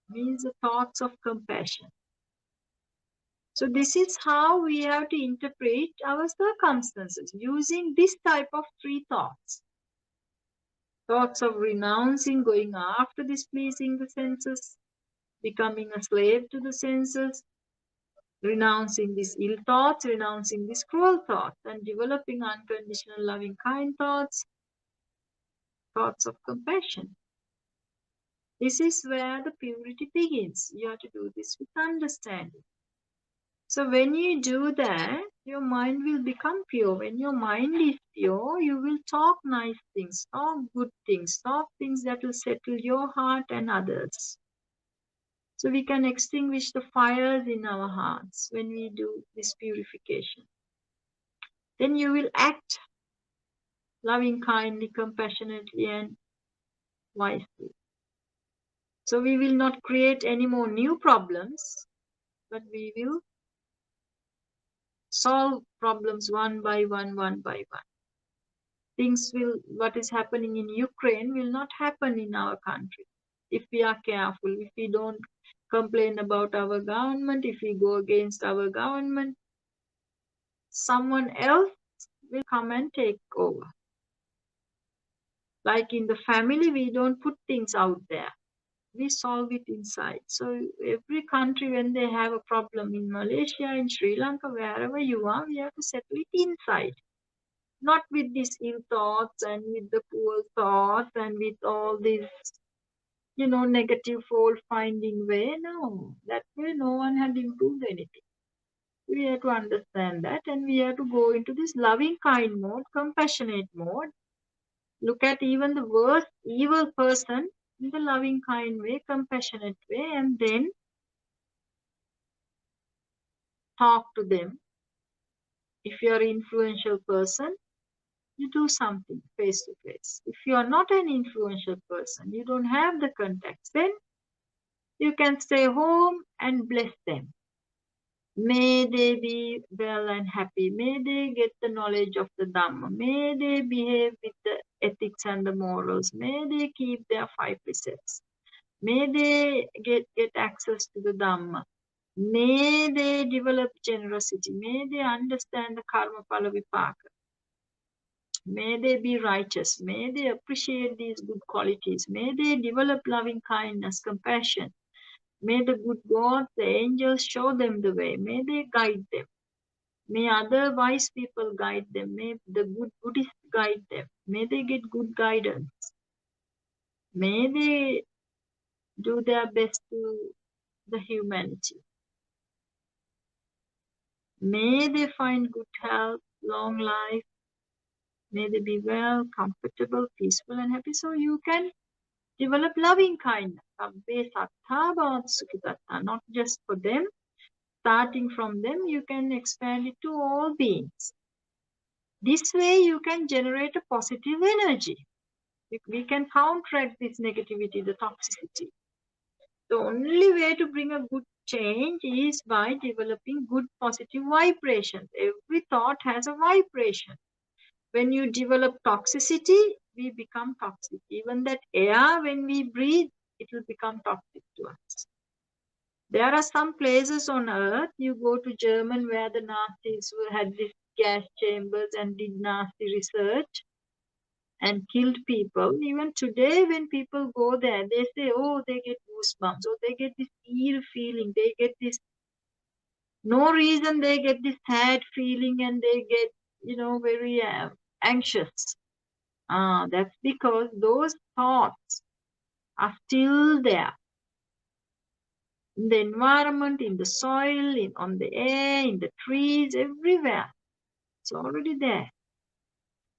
means the thoughts of compassion. So this is how we have to interpret our circumstances, using this type of three thoughts. Thoughts of renouncing, going after displeasing the senses, becoming a slave to the senses, renouncing these ill thoughts, renouncing these cruel thoughts, and developing unconditional loving kind thoughts, thoughts of compassion. This is where the purity begins. You have to do this with understanding. So when you do that, your mind will become pure. When your mind is pure, you will talk nice things, talk good things, talk things that will settle your heart and others. So we can extinguish the fires in our hearts when we do this purification. Then you will act loving, kindly, compassionately, and wisely. So we will not create any more new problems, but we will solve problems one by one, one by one. Things will, what is happening in Ukraine will not happen in our country if we are careful, if we don't complain about our government, if we go against our government, someone else will come and take over. Like in the family, we don't put things out there. We solve it inside. So every country, when they have a problem in Malaysia, in Sri Lanka, wherever you are, we have to settle it inside. Not with these ill thoughts and with the poor thoughts and with all this, negative fault finding way. No, that way no one had improved anything. We have to understand that and we have to go into this loving kind mode, compassionate mode. Look at even the worst evil person in the loving, kind way, compassionate way, and then talk to them. If you are an influential person, you do something face to face. If you are not an influential person, you don't have the contacts, then you can stay home and bless them. May they be well and happy. May they get the knowledge of the Dhamma. May they behave with the ethics and the morals. May they keep their 5 precepts. May they get access to the Dhamma. May they develop generosity. May they understand the karma phala vipaka. May they be righteous. May they appreciate these good qualities. May they develop loving kindness, compassion. May the good gods, the angels show them the way. May they guide them. May other wise people guide them. May the good Buddhists guide them. May they get good guidance. May they do their best to the humanity. May they find good health, long life. May they be well, comfortable, peaceful, and happy. So you can develop loving kindness. Not just for them. Starting from them, you can expand it to all beings. This way, you can generate a positive energy. We can counteract this negativity, the toxicity. The only way to bring a good change is by developing good positive vibrations. Every thought has a vibration. When you develop toxicity, we become toxic. Even that air, when we breathe, it will become toxic to us. There are some places on earth, you go to Germany where the Nazis had these gas chambers and did nasty research and killed people. Even today, when people go there, they say, oh, they get goosebumps, or they get this eerie feeling, they get this, no reason they get this sad feeling and they get, very anxious. That's because those thoughts are still there in the environment, in the soil, on the air, in the trees, everywhere. It's already there.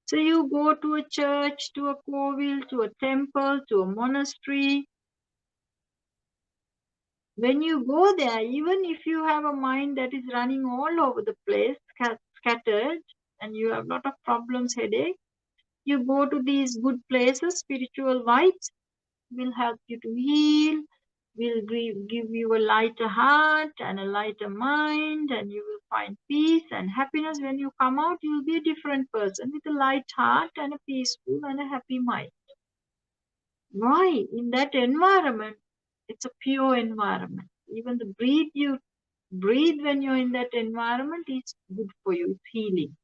So you go to a church, to a kovil, to a temple, to a monastery. When you go there, even if you have a mind that is running all over the place, scattered, and you have a lot of problems, headache, you go to these good places, spiritual vibes will help you to heal, will give you a lighter heart and a lighter mind, and you will find peace and happiness. When you come out, you will be a different person with a light heart and a peaceful and a happy mind. Why? In that environment, it's a pure environment. Even the breathe you breathe when you're in that environment is good for you, it's healing.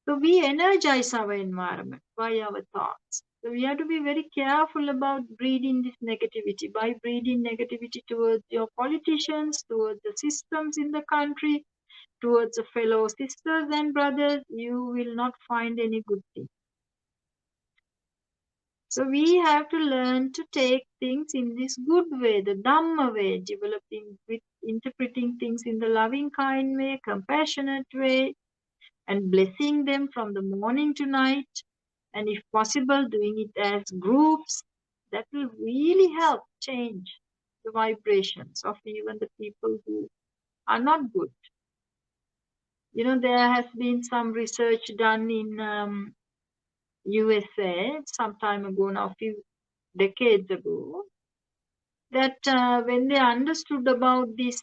So we energize our environment by our thoughts. So we have to be very careful about breeding this negativity. By breeding negativity towards your politicians, towards the systems in the country, towards the fellow sisters and brothers, you will not find any good thing. So we have to learn to take things in this good way, the Dhamma way, developing with interpreting things in the loving, kind way, compassionate way, and blessing them from the morning to night, and if possible, doing it as groups. That will really help change the vibrations of even the people who are not good. There has been some research done in USA some time ago, now a few decades ago, that when they understood about these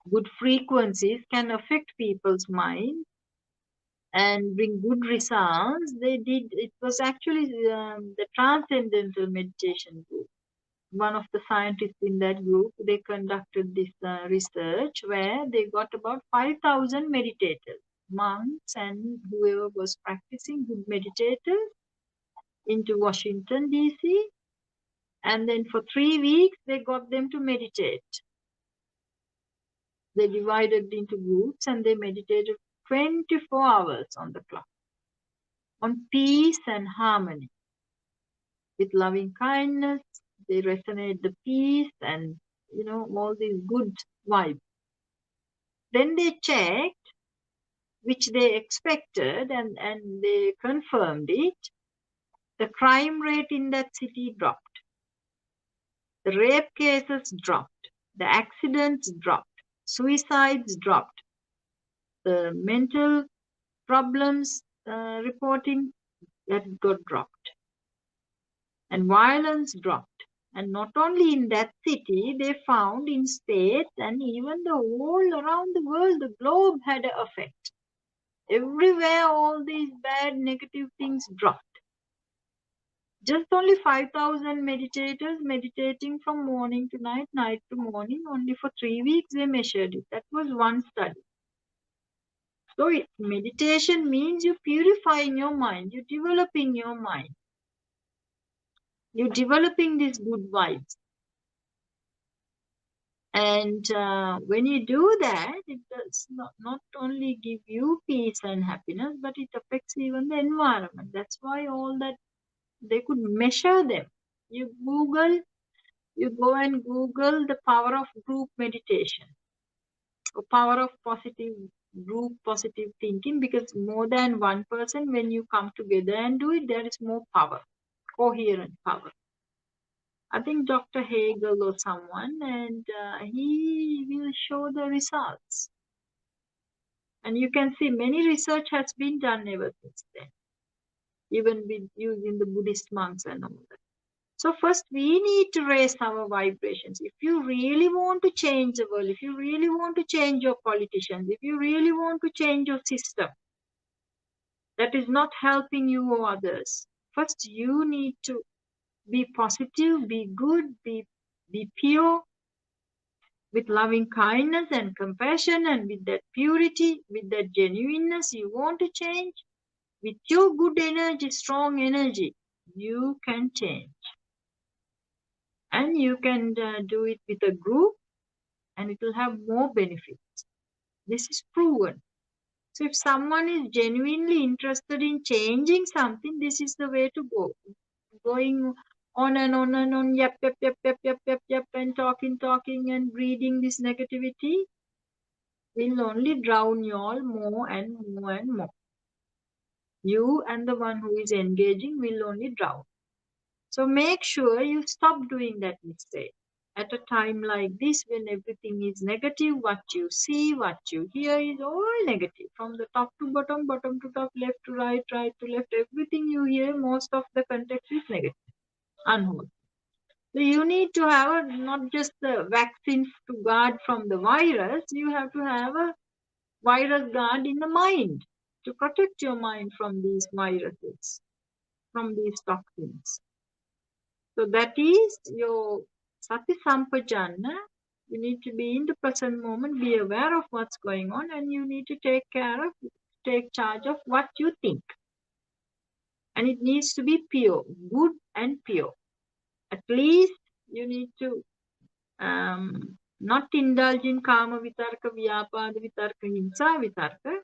good frequencies can affect people's mind and bring good results, it was actually the transcendental meditation group. One of the scientists in that group, they conducted this research where they got about 5,000 meditators, monks and whoever was practicing, good meditators, into Washington, D.C. And then for 3 weeks, they got them to meditate. They divided into groups and they meditated 24 hours on the clock on peace and harmony. With loving kindness, they resonate the peace and, all these good vibes. Then they checked, which they expected, and they confirmed it, The crime rate in that city dropped. The rape cases dropped. The accidents dropped. Suicides dropped. The mental problems reporting that got dropped. And violence dropped. And not only in that city, they found in states and even the whole around the world, the globe had an effect. Everywhere all these bad negative things dropped. Just only 5,000 meditators meditating from morning to night, night to morning, only for 3 weeks they measured it. That was one study. So meditation means you purifying your mind, you developing your mind, you developing these good vibes. And when you do that, it does not only give you peace and happiness, but it affects even the environment. That's why all that they could measure them. You go and Google the power of group meditation or power of positive group positive thinking, because more than one person, when you come together and do it, there is more power, coherent power. I think Dr. Hegel or someone, and he will show the results. And you can see many research has been done ever since then, even with using the Buddhist monks and all that. So first we need to raise our vibrations. If you really want to change the world, if you really want to change your politicians, if you really want to change your system that is not helping you or others, first you need to be positive, be good, be pure, with loving kindness and compassion, and with that purity, with that genuineness you want to change, with your good energy, strong energy, you can change. And you can do it with a group and it will have more benefits. This is proven. So if someone is genuinely interested in changing something, this is the way to go. Going on and on and on, yep, and talking and breathing this negativity will only drown you all more and more and more. You and the one who is engaging will only drown. So make sure you stop doing that mistake. At a time like this, when everything is negative, what you see, what you hear is all negative. From the top to bottom, bottom to top, left to right, right to left, everything you hear, most of the context is negative, unwholesome. So you need to have not just the vaccine to guard from the virus, you have to have a virus guard in the mind to protect your mind from these viruses, from these toxins. So that is your Sati Sampajana. You need to be in the present moment, be aware of what's going on, and you need to take charge of what you think. And it needs to be pure, good and pure. At least you need to not indulge in kama vitarka, vyapada vitarka, himsa vitarka.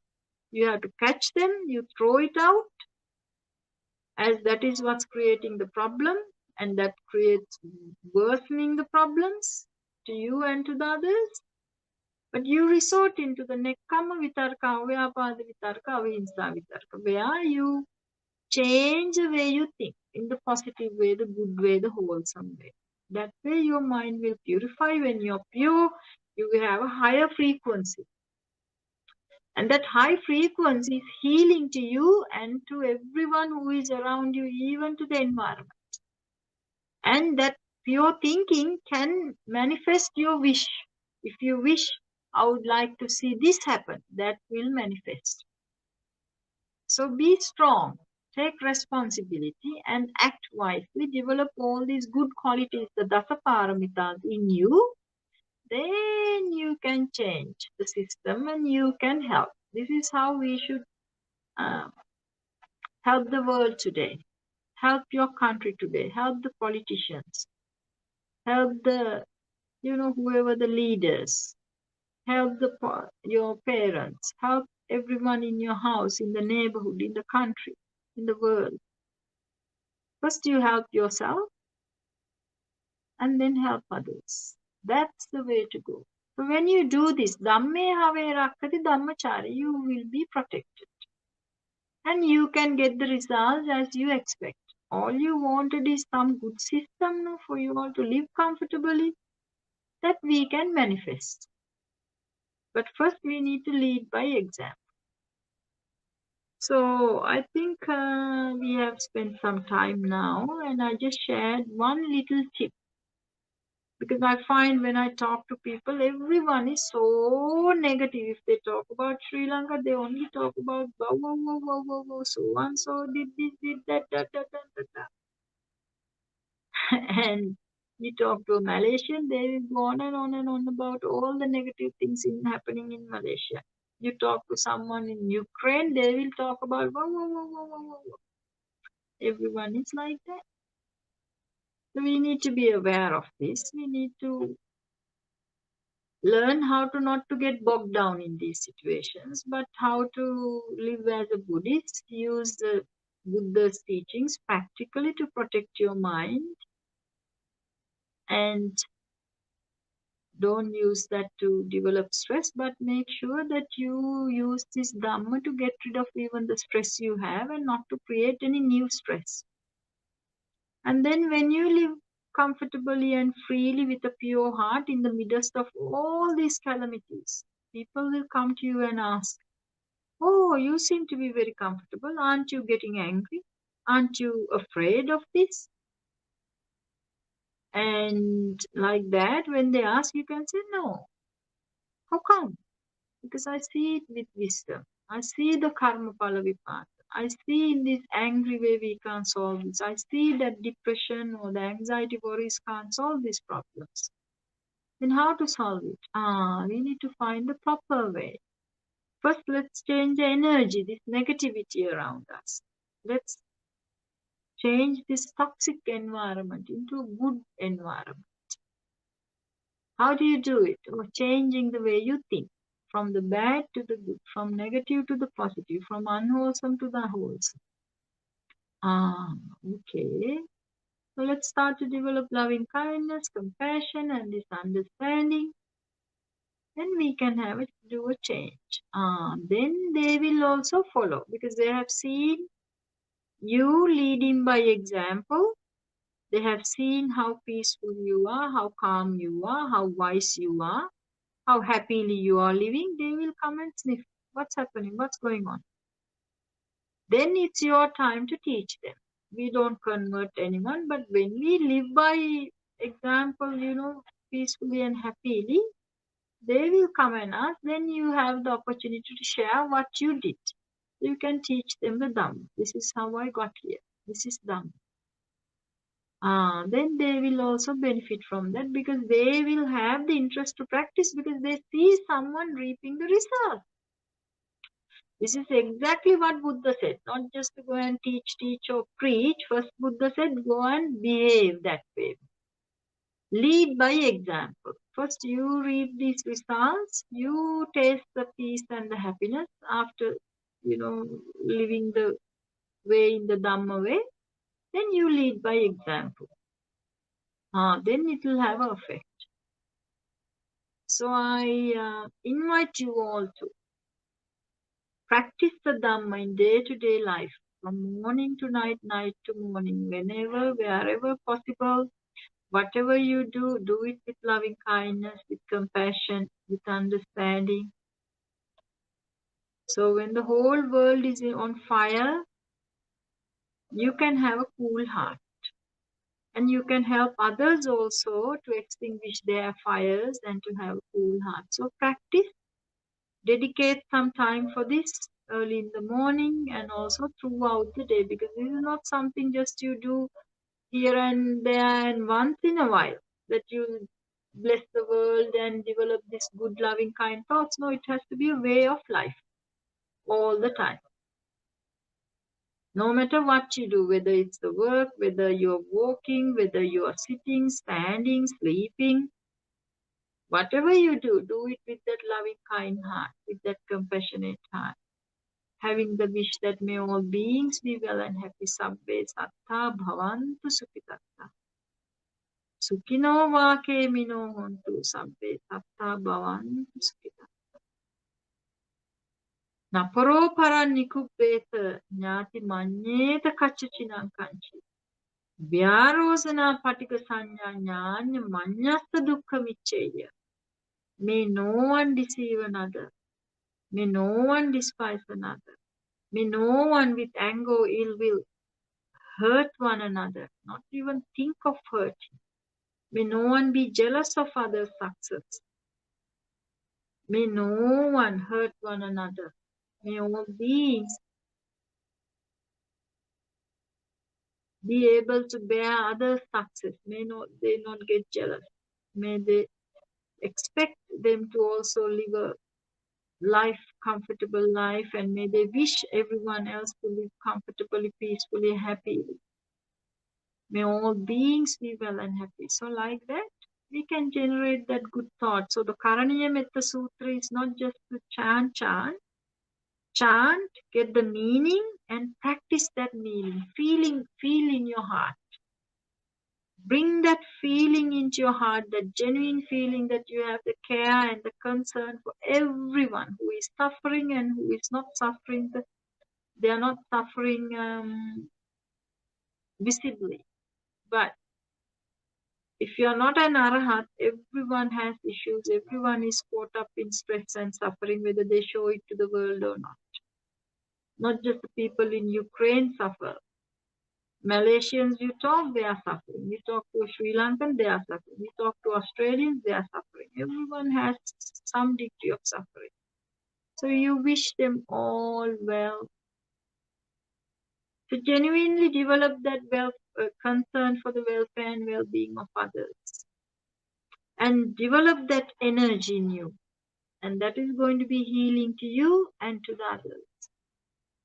You have to catch them, you throw it out, as that is what's creating the problem, and that creates worsening the problems to you and to the others. But you resort into the nekkama vitarka, avyapada vitarka, avahimsa vitarka, where you change the way you think in the positive way, the good way, the wholesome way. That way your mind will purify. When you're pure, you will have a higher frequency. And that high frequency is healing to you and to everyone who is around you, even to the environment. And that pure thinking can manifest your wish. If you wish, I would like to see this happen, that will manifest. So be strong, take responsibility and act wisely, develop all these good qualities, the Dasa Paramitas in you, then you can change the system and you can help. This is how we should help the world today, help your country today, help the politicians, help the, whoever the leaders, help your parents, help everyone in your house, in the neighborhood, in the country, in the world. First you help yourself and then help others. That's the way to go. So when you do this, Dhamme have rakkati dhammachari, you will be protected. And you can get the results as you expect. all you wanted is some good system, no, for you all to live comfortably, that we can manifest. But first we need to lead by example. So I think we have spent some time now, and I just shared one little tip, because I find when I talk to people, everyone is so negative. If they talk about Sri Lanka, they only talk about wow, wow, wow, wow, wow, wow, so and so did this, did that, that, that, that, that, that. And you talk to a Malaysian, they will go on and on and on about all the negative things happening in Malaysia. You talk to someone in Ukraine, they will talk about wow, wow, wow, wow, wow, wow, wow. Everyone is like that. So we need to be aware of this. We need to learn how to not to get bogged down in these situations, but how to live as a Buddhist, use the Buddha's teachings practically to protect your mind, and don't use that to develop stress, but make sure that you use this Dhamma to get rid of even the stress you have and not to create any new stress. And then when you live comfortably and freely with a pure heart in the midst of all these calamities, people will come to you and ask, oh, you seem to be very comfortable. Aren't you getting angry? Aren't you afraid of this? And like that, when they ask, you can say, no. How come? Because I see it with wisdom. I see the karma pala vipaka. I see in this angry way we can't solve this. I see that depression or the anxiety worries can't solve these problems. Then how to solve it? We need to find the proper way. First, let's change the energy, this negativity around us. Let's change this toxic environment into a good environment. How do you do it? Or changing the way you think, from the bad to the good, from negative to the positive, from unwholesome to the wholesome. Okay. So let's start to develop loving kindness, compassion, and this understanding. Then we can have it do a change. Then they will also follow, because they have seen you leading by example. They have seen how peaceful you are, how calm you are, how wise you are, how happily you are living. They will come and sniff what's happening, what's going on. Then it's your time to teach them. We don't convert anyone, but when we live by example, peacefully and happily, they will come and ask. Then you have the opportunity to share what you did. You can teach them the Dhamma. This is how I got here. This is Dhamma. Then they will also benefit from that, because they will have the interest to practice, because they see someone reaping the result. This is exactly what Buddha said, not just to go and teach or preach. First, Buddha said, go and behave that way. Lead by example. First, you reap these results, you taste the peace and the happiness after, living the way in the Dhamma way. Then you lead by example. Then it will have an effect. So I invite you all to practice the Dhamma in day-to-day life, from morning to night, night to morning, whenever, wherever possible. Whatever you do, do it with loving kindness, with compassion, with understanding. So when the whole world is on fire, you can have a cool heart. And you can help others also to extinguish their fires and to have a cool heart. So practice, dedicate some time for this early in the morning and also throughout the day, because this is not something just you do here and there and once in a while, that you bless the world and develop this good, loving, kind thoughts. No, it has to be a way of life all the time. No matter what you do, whether it's the work, whether you're walking, whether you are sitting, standing, sleeping, whatever you do, do it with that loving, kind heart, with that compassionate heart, having the wish that may all beings be well and happy. Sabbe sattha bhavantu sukhitatta. Sukhino vake mino hontu. Sabbe sattha bhavantu sukhitatta. Naparo para nikubbeta nyati manyeta kachachinan kanchi. Vyarosana patika sanya jnana manyasta dukkha miccaya. May no one deceive another. May no one despise another. May no one with anger or ill will hurt one another, not even think of hurting. May no one be jealous of others' success. May no one hurt one another. May all beings be able to bear others' success. May they not get jealous. May they expect them to also live a comfortable life, and may they wish everyone else to live comfortably, peacefully, happily. May all beings be well and happy. So like that, we can generate that good thought. So the Karaniya Metta Sutra is not just to chant, get the meaning and practice that meaning. Feel in your heart. Bring that feeling into your heart, that genuine feeling that you have the care and the concern for everyone who is suffering and who is not suffering. They are not suffering visibly. But if you are not an arahat, everyone has issues. Everyone is caught up in stress and suffering, whether they show it to the world or not. Not just the people in Ukraine suffer. Malaysians, you talk, they are suffering. You talk to a Sri Lankan, they are suffering. You talk to Australians, they are suffering. Everyone has some degree of suffering. So you wish them all well. To genuinely develop that concern for the welfare and well-being of others. And develop that energy in you. And that is going to be healing to you and to the others.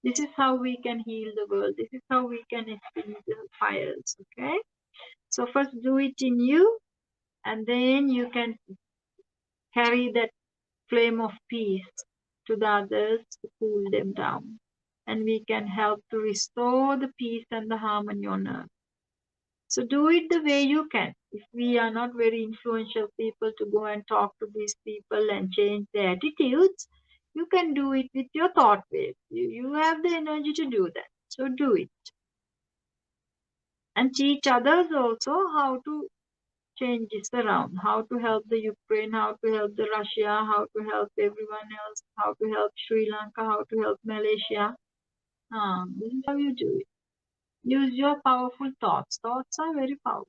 This is how we can heal the world. This is how we can extinguish the fires. Okay? So first do it in you, and then you can carry that flame of peace to the others to cool them down. And we can help to restore the peace and the harmony on earth. So do it the way you can. If we are not very influential people to go and talk to these people and change their attitudes, you can do it with your thought wave. You have the energy to do that. So do it. And teach others also how to change this around, how to help the Ukraine, how to help the Russia, how to help everyone else, how to help Sri Lanka, how to help Malaysia. This is how you do it. Use your powerful thoughts. Thoughts are very powerful.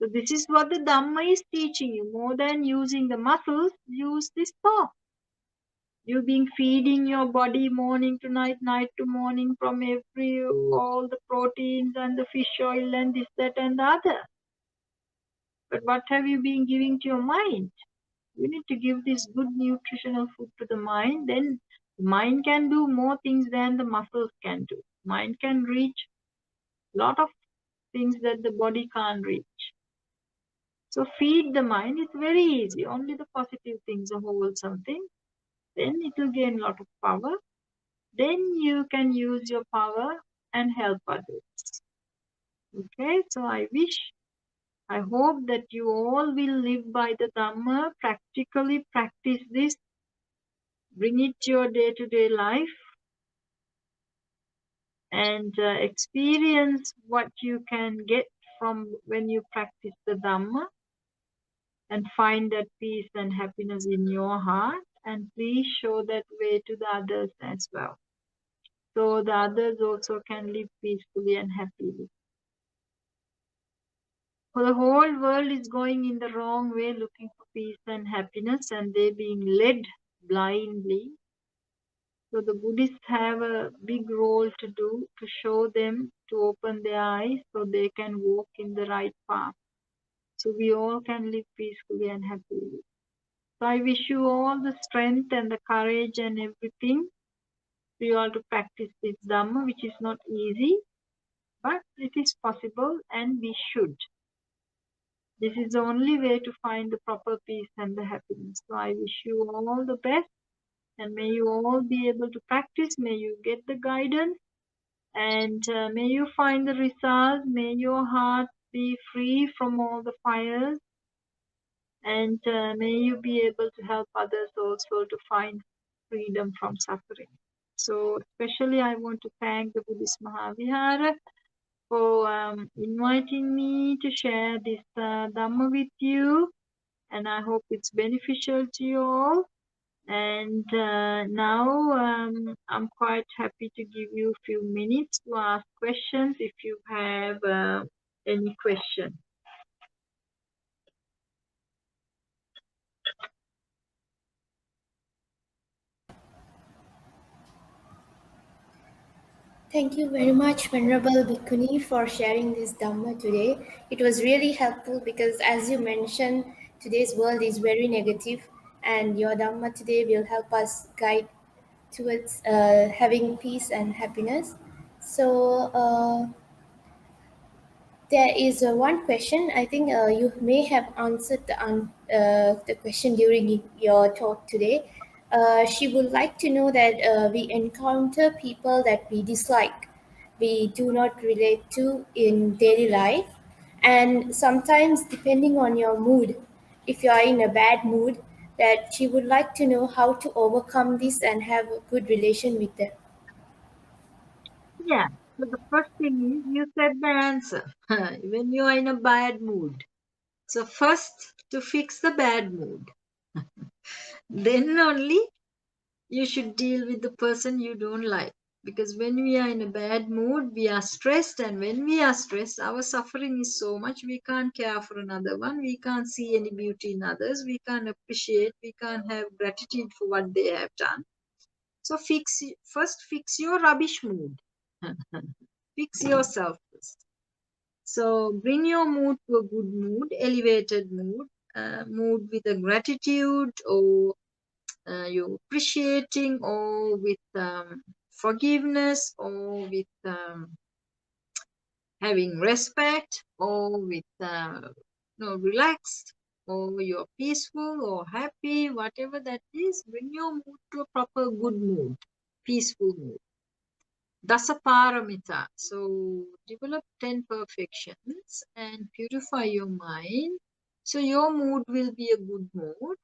So this is what the Dhamma is teaching you. More than using the muscles, use this thought. You've been feeding your body morning to night, night to morning from all the proteins and the fish oil and this, that and the other. But what have you been giving to your mind? You need to give this good nutritional food to the mind. Then the mind can do more things than the muscles can do. Mind can reach a lot of things that the body can't reach. So feed the mind. It's very easy. Only the positive things are wholesome things. Then it will gain a lot of power. Then you can use your power and help others. Okay, so I hope that you all will live by the Dhamma, practically practice this, bring it to your day-to-day life, and experience what you can get from when you practice the Dhamma, and find that peace and happiness in your heart, and please show that way to the others as well. So the others also can live peacefully and happily. For the whole world is going in the wrong way, looking for peace and happiness, and they being led blindly. So the Buddhists have a big role to do to show them to open their eyes so they can walk in the right path. So we all can live peacefully and happily. So I wish you all the strength and the courage and everything for you all to practice this Dhamma, which is not easy, but it is possible and we should. This is the only way to find the proper peace and the happiness. So I wish you all the best, and may you all be able to practice. May you get the guidance, and may you find the results. May your heart be free from all the fires, and may you be able to help others also to find freedom from suffering. So especially I want to thank the Buddhist Mahavihara for inviting me to share this Dhamma with you. And I hope it's beneficial to you all. And now I'm quite happy to give you a few minutes to ask questions if you have any question. Thank you very much, Venerable Bhikkhuni, for sharing this Dhamma today. It was really helpful because, as you mentioned, today's world is very negative, and your Dhamma today will help us guide towards having peace and happiness. So, there is one question. I think you may have answered the question during your talk today. She would like to know that we encounter people that we dislike, we do not relate to in daily life, and sometimes depending on your mood, if you are in a bad mood, that she would like to know how to overcome this and have a good relation with them. Yeah. So the first thing is you said the answer when you are in a bad mood. So first to fix the bad mood, then only you should deal with the person you don't like. Because when we are in a bad mood, we are stressed, and when we are stressed, our suffering is so much we can't care for another one, we can't see any beauty in others, we can't appreciate, we can't have gratitude for what they have done. So first fix your rubbish mood. Fix yourself first. So bring your mood to a good mood, elevated mood, mood with a gratitude, or you're appreciating, or with forgiveness, or with having respect, or with relaxed, or you're peaceful or happy, whatever that is. Bring your mood to a proper good mood, peaceful mood. Dasa paramita. So develop 10 perfections and purify your mind. So your mood will be a good mood.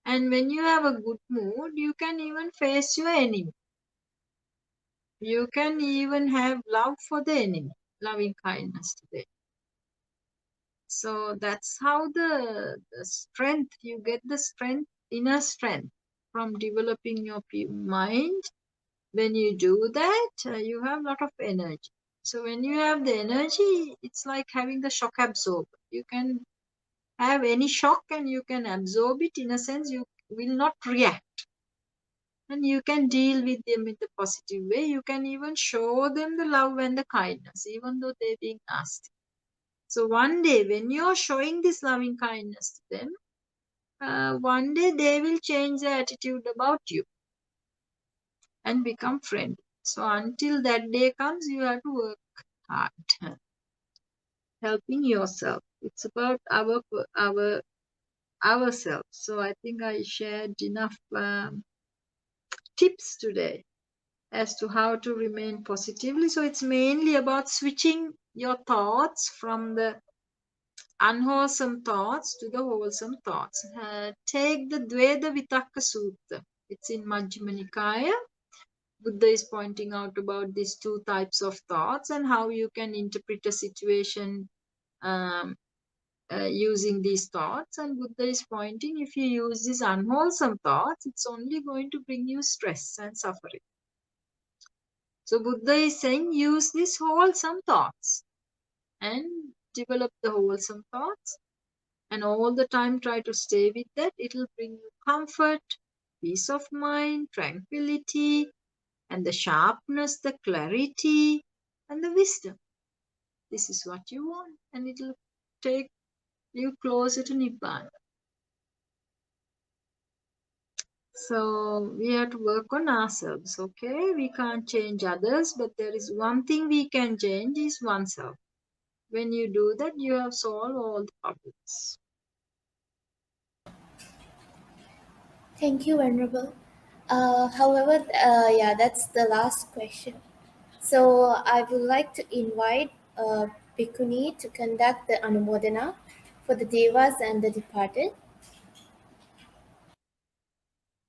And when you have a good mood, you can even face your enemy. You can even have love for the enemy, loving kindness to them. So that's how the strength, you get the strength, inner strength from developing your mind. When you do that, you have a lot of energy. So when you have the energy, it's like having the shock absorber. You can have any shock and you can absorb it. In a sense, you will not react. And you can deal with them in the positive way. You can even show them the love and the kindness, even though they're being nasty. So one day, when you're showing this loving kindness to them, one day they will change their attitude about you and become friendly. So until that day comes, you have to work hard, helping yourself. It's about ourselves. So I think I shared enough tips today as to how to remain positively. So it's mainly about switching your thoughts from the unwholesome thoughts to the wholesome thoughts. Take the Dveda Vitakka Sutta. It's in Majjhima Nikaya. Buddha is pointing out about these two types of thoughts and how you can interpret a situation um, using these thoughts. And Buddha is pointing, if you use these unwholesome thoughts, it's only going to bring you stress and suffering. So Buddha is saying, use these wholesome thoughts and develop the wholesome thoughts, and all the time try to stay with that. It will bring you comfort, peace of mind, tranquility, and the sharpness, the clarity, and the wisdom. This is what you want, and it will take you closer to Nibbana. So we have to work on ourselves, okay? We can't change others, but there is one thing we can change is oneself. When you do that, you have solved all the problems. Thank you, Venerable. However, yeah, that's the last question. So I would like to invite Bhikkhuni to conduct the Anumodana for the Devas and the departed.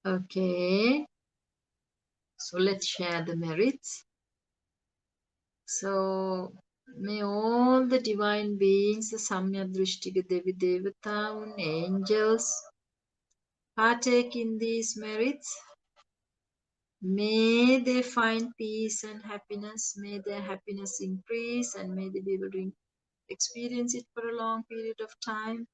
Okay, so let's share the merits. So May all the divine beings, the Samya Drishtiga Devi Devata, and angels partake in these merits. May they find peace and happiness. May their happiness increase and may they be able to experience it for a long period of time.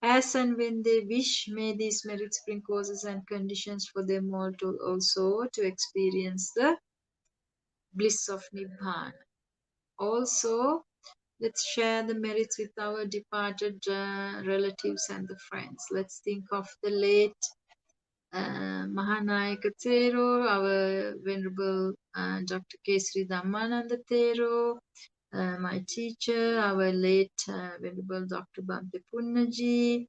As and when they wish, may these merits bring causes and conditions for them all to also to experience the bliss of Nibbana. Also, let's share the merits with our departed relatives and the friends. Let's think of the late Mahanayaka Thero, our Venerable Dr. Kesri Dhammananda Thero, my teacher, our late Venerable Dr. Bhante Punnaji,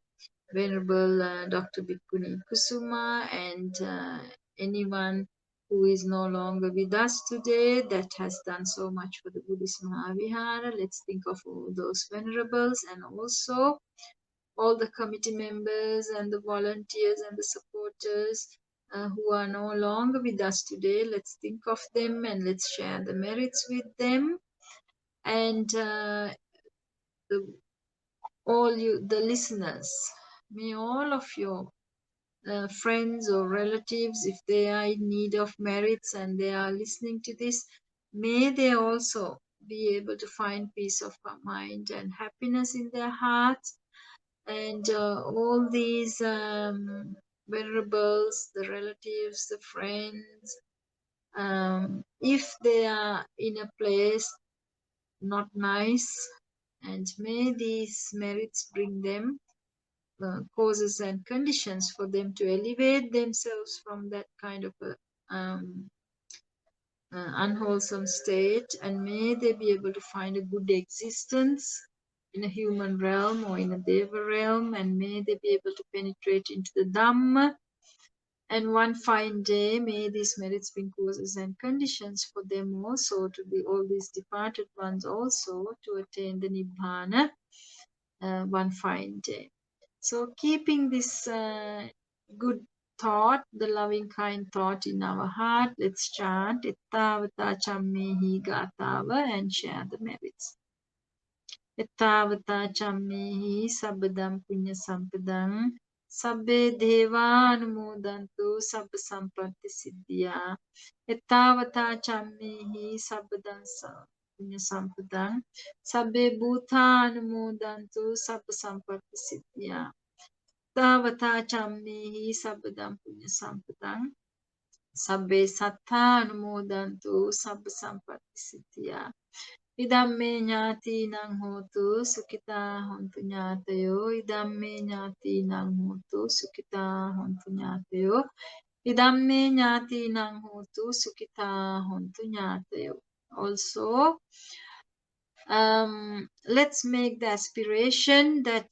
Venerable Dr. Bhikkhuni Kusuma, and anyone who is no longer with us today that has done so much for the Buddhist Mahavihara. Let's think of all those venerables and also all the committee members and the volunteers and the supporters who are no longer with us today. Let's think of them and let's share the merits with them. And all you, the listeners, may all of your friends or relatives, if they are in need of merits and they are listening to this, may they also be able to find peace of mind and happiness in their hearts. And all these venerables, the relatives, the friends, if they are in a place not nice, and may these merits bring them causes and conditions for them to elevate themselves from that kind of a unwholesome state, and may they be able to find a good existence in a human realm or in a deva realm, and may they be able to penetrate into the Dhamma. And one fine day, may these merits bring causes and conditions for them also to be, all these departed ones also, to attain the Nibbana one fine day. So keeping this good thought, the loving kind thought in our heart, let's chant Ittavata Chammehi Gatava and share the merits. Ittavata Chammehi Sabadam Punya Sampadam Sabbe Devanumodantu Sabba Sampatti Siddhya Ittavata Chammehi Sabadam Punya Sampadam Sabbe Bhutanumodantu Sabba Sampatti Siddhya Tavata Chammehi Sabadam Punya Sampadam Sabbe Satthanumodantu Sabba Sampatti Siddhya Idamme nyati nang hotu sukita hontu nyatayo. Idamme nyati nang hotu sukita hontu nyatayo. Idamme nyati nang hotu sukita hontu nyatayo. Also, let's make the aspiration that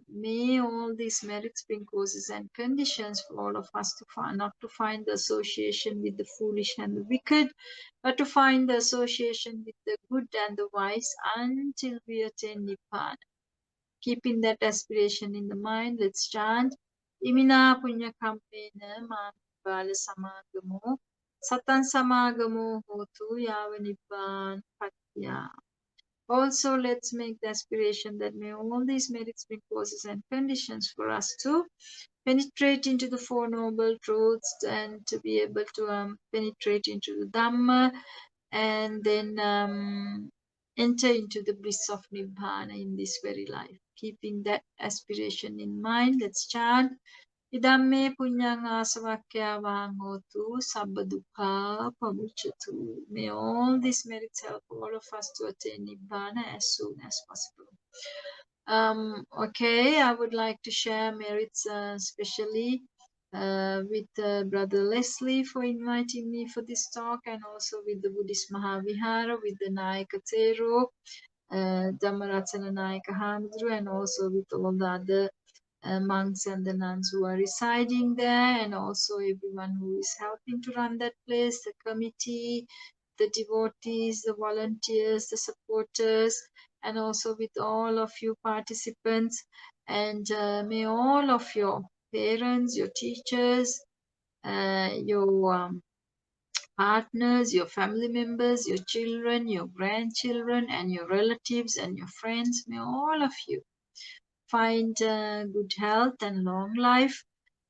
may all these merits bring causes and conditions for all of us to find, not to find the association with the foolish and the wicked, but to find the association with the good and the wise until we attain Nibbana. Keeping that aspiration in the mind, let's chant Imina Punya Kampena Manibala Samagamo Satan Samagamo Hotu Yava Nibbana Patya. Also, let's make the aspiration that may all these merits bring causes and conditions for us to penetrate into the Four Noble Truths and to be able to penetrate into the Dhamma and then enter into the bliss of Nibbana in this very life. Keeping that aspiration in mind, let's chant Idamme punyang asavakya vahangotu sabba dukkha pamuccatu. May all these merits help all of us to attain Nibbana as soon as possible. Okay, I would like to share merits especially with Brother Leslie for inviting me for this talk, and also with the Buddhist Mahavihara, with the Nayaka Thero, Dhammaratana Nayaka Hamdru, and also with all the other monks and the nuns who are residing there, and also everyone who is helping to run that place, the committee, the devotees, the volunteers, the supporters, and also with all of you participants. And may all of your parents, your teachers, your partners, your family members, your children, your grandchildren, and your relatives and your friends. May all of you find good health and long life.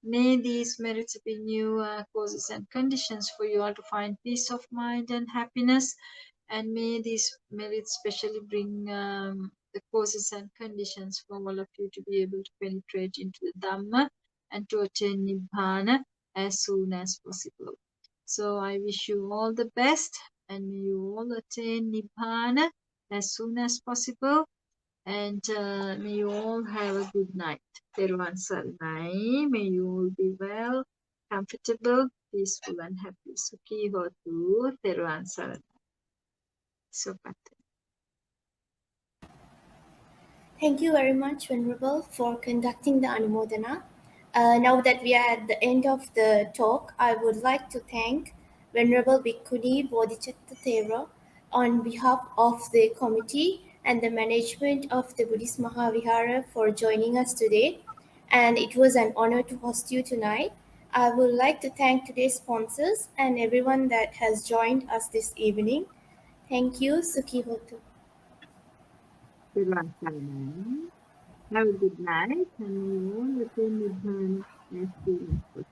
May these merits be new causes and conditions for you all to find peace of mind and happiness. And may these merits specially bring the causes and conditions for all of you to be able to penetrate into the Dhamma and to attain Nibbana as soon as possible. So I wish you all the best, and may you all attain Nibbana as soon as possible. And may you all have a good night. Teruvan Saranai. May you all be well, comfortable, peaceful, and happy. Sukhi hotu. Teruvan Saranai. Sopat. Thank you very much, Venerable, for conducting the Anumodana. Now that we are at the end of the talk, I would like to thank Venerable Bhikkhuni Bodhicitta Thera on behalf of the committee and the management of the Buddhist Mahavihara for joining us today. And it was an honor to host you tonight. I would like to thank today's sponsors and everyone that has joined us this evening. Thank you, Sukhi Hotu. Teruvan Saranai. Have a good night, and may you all attain Nibbana as soon as possible.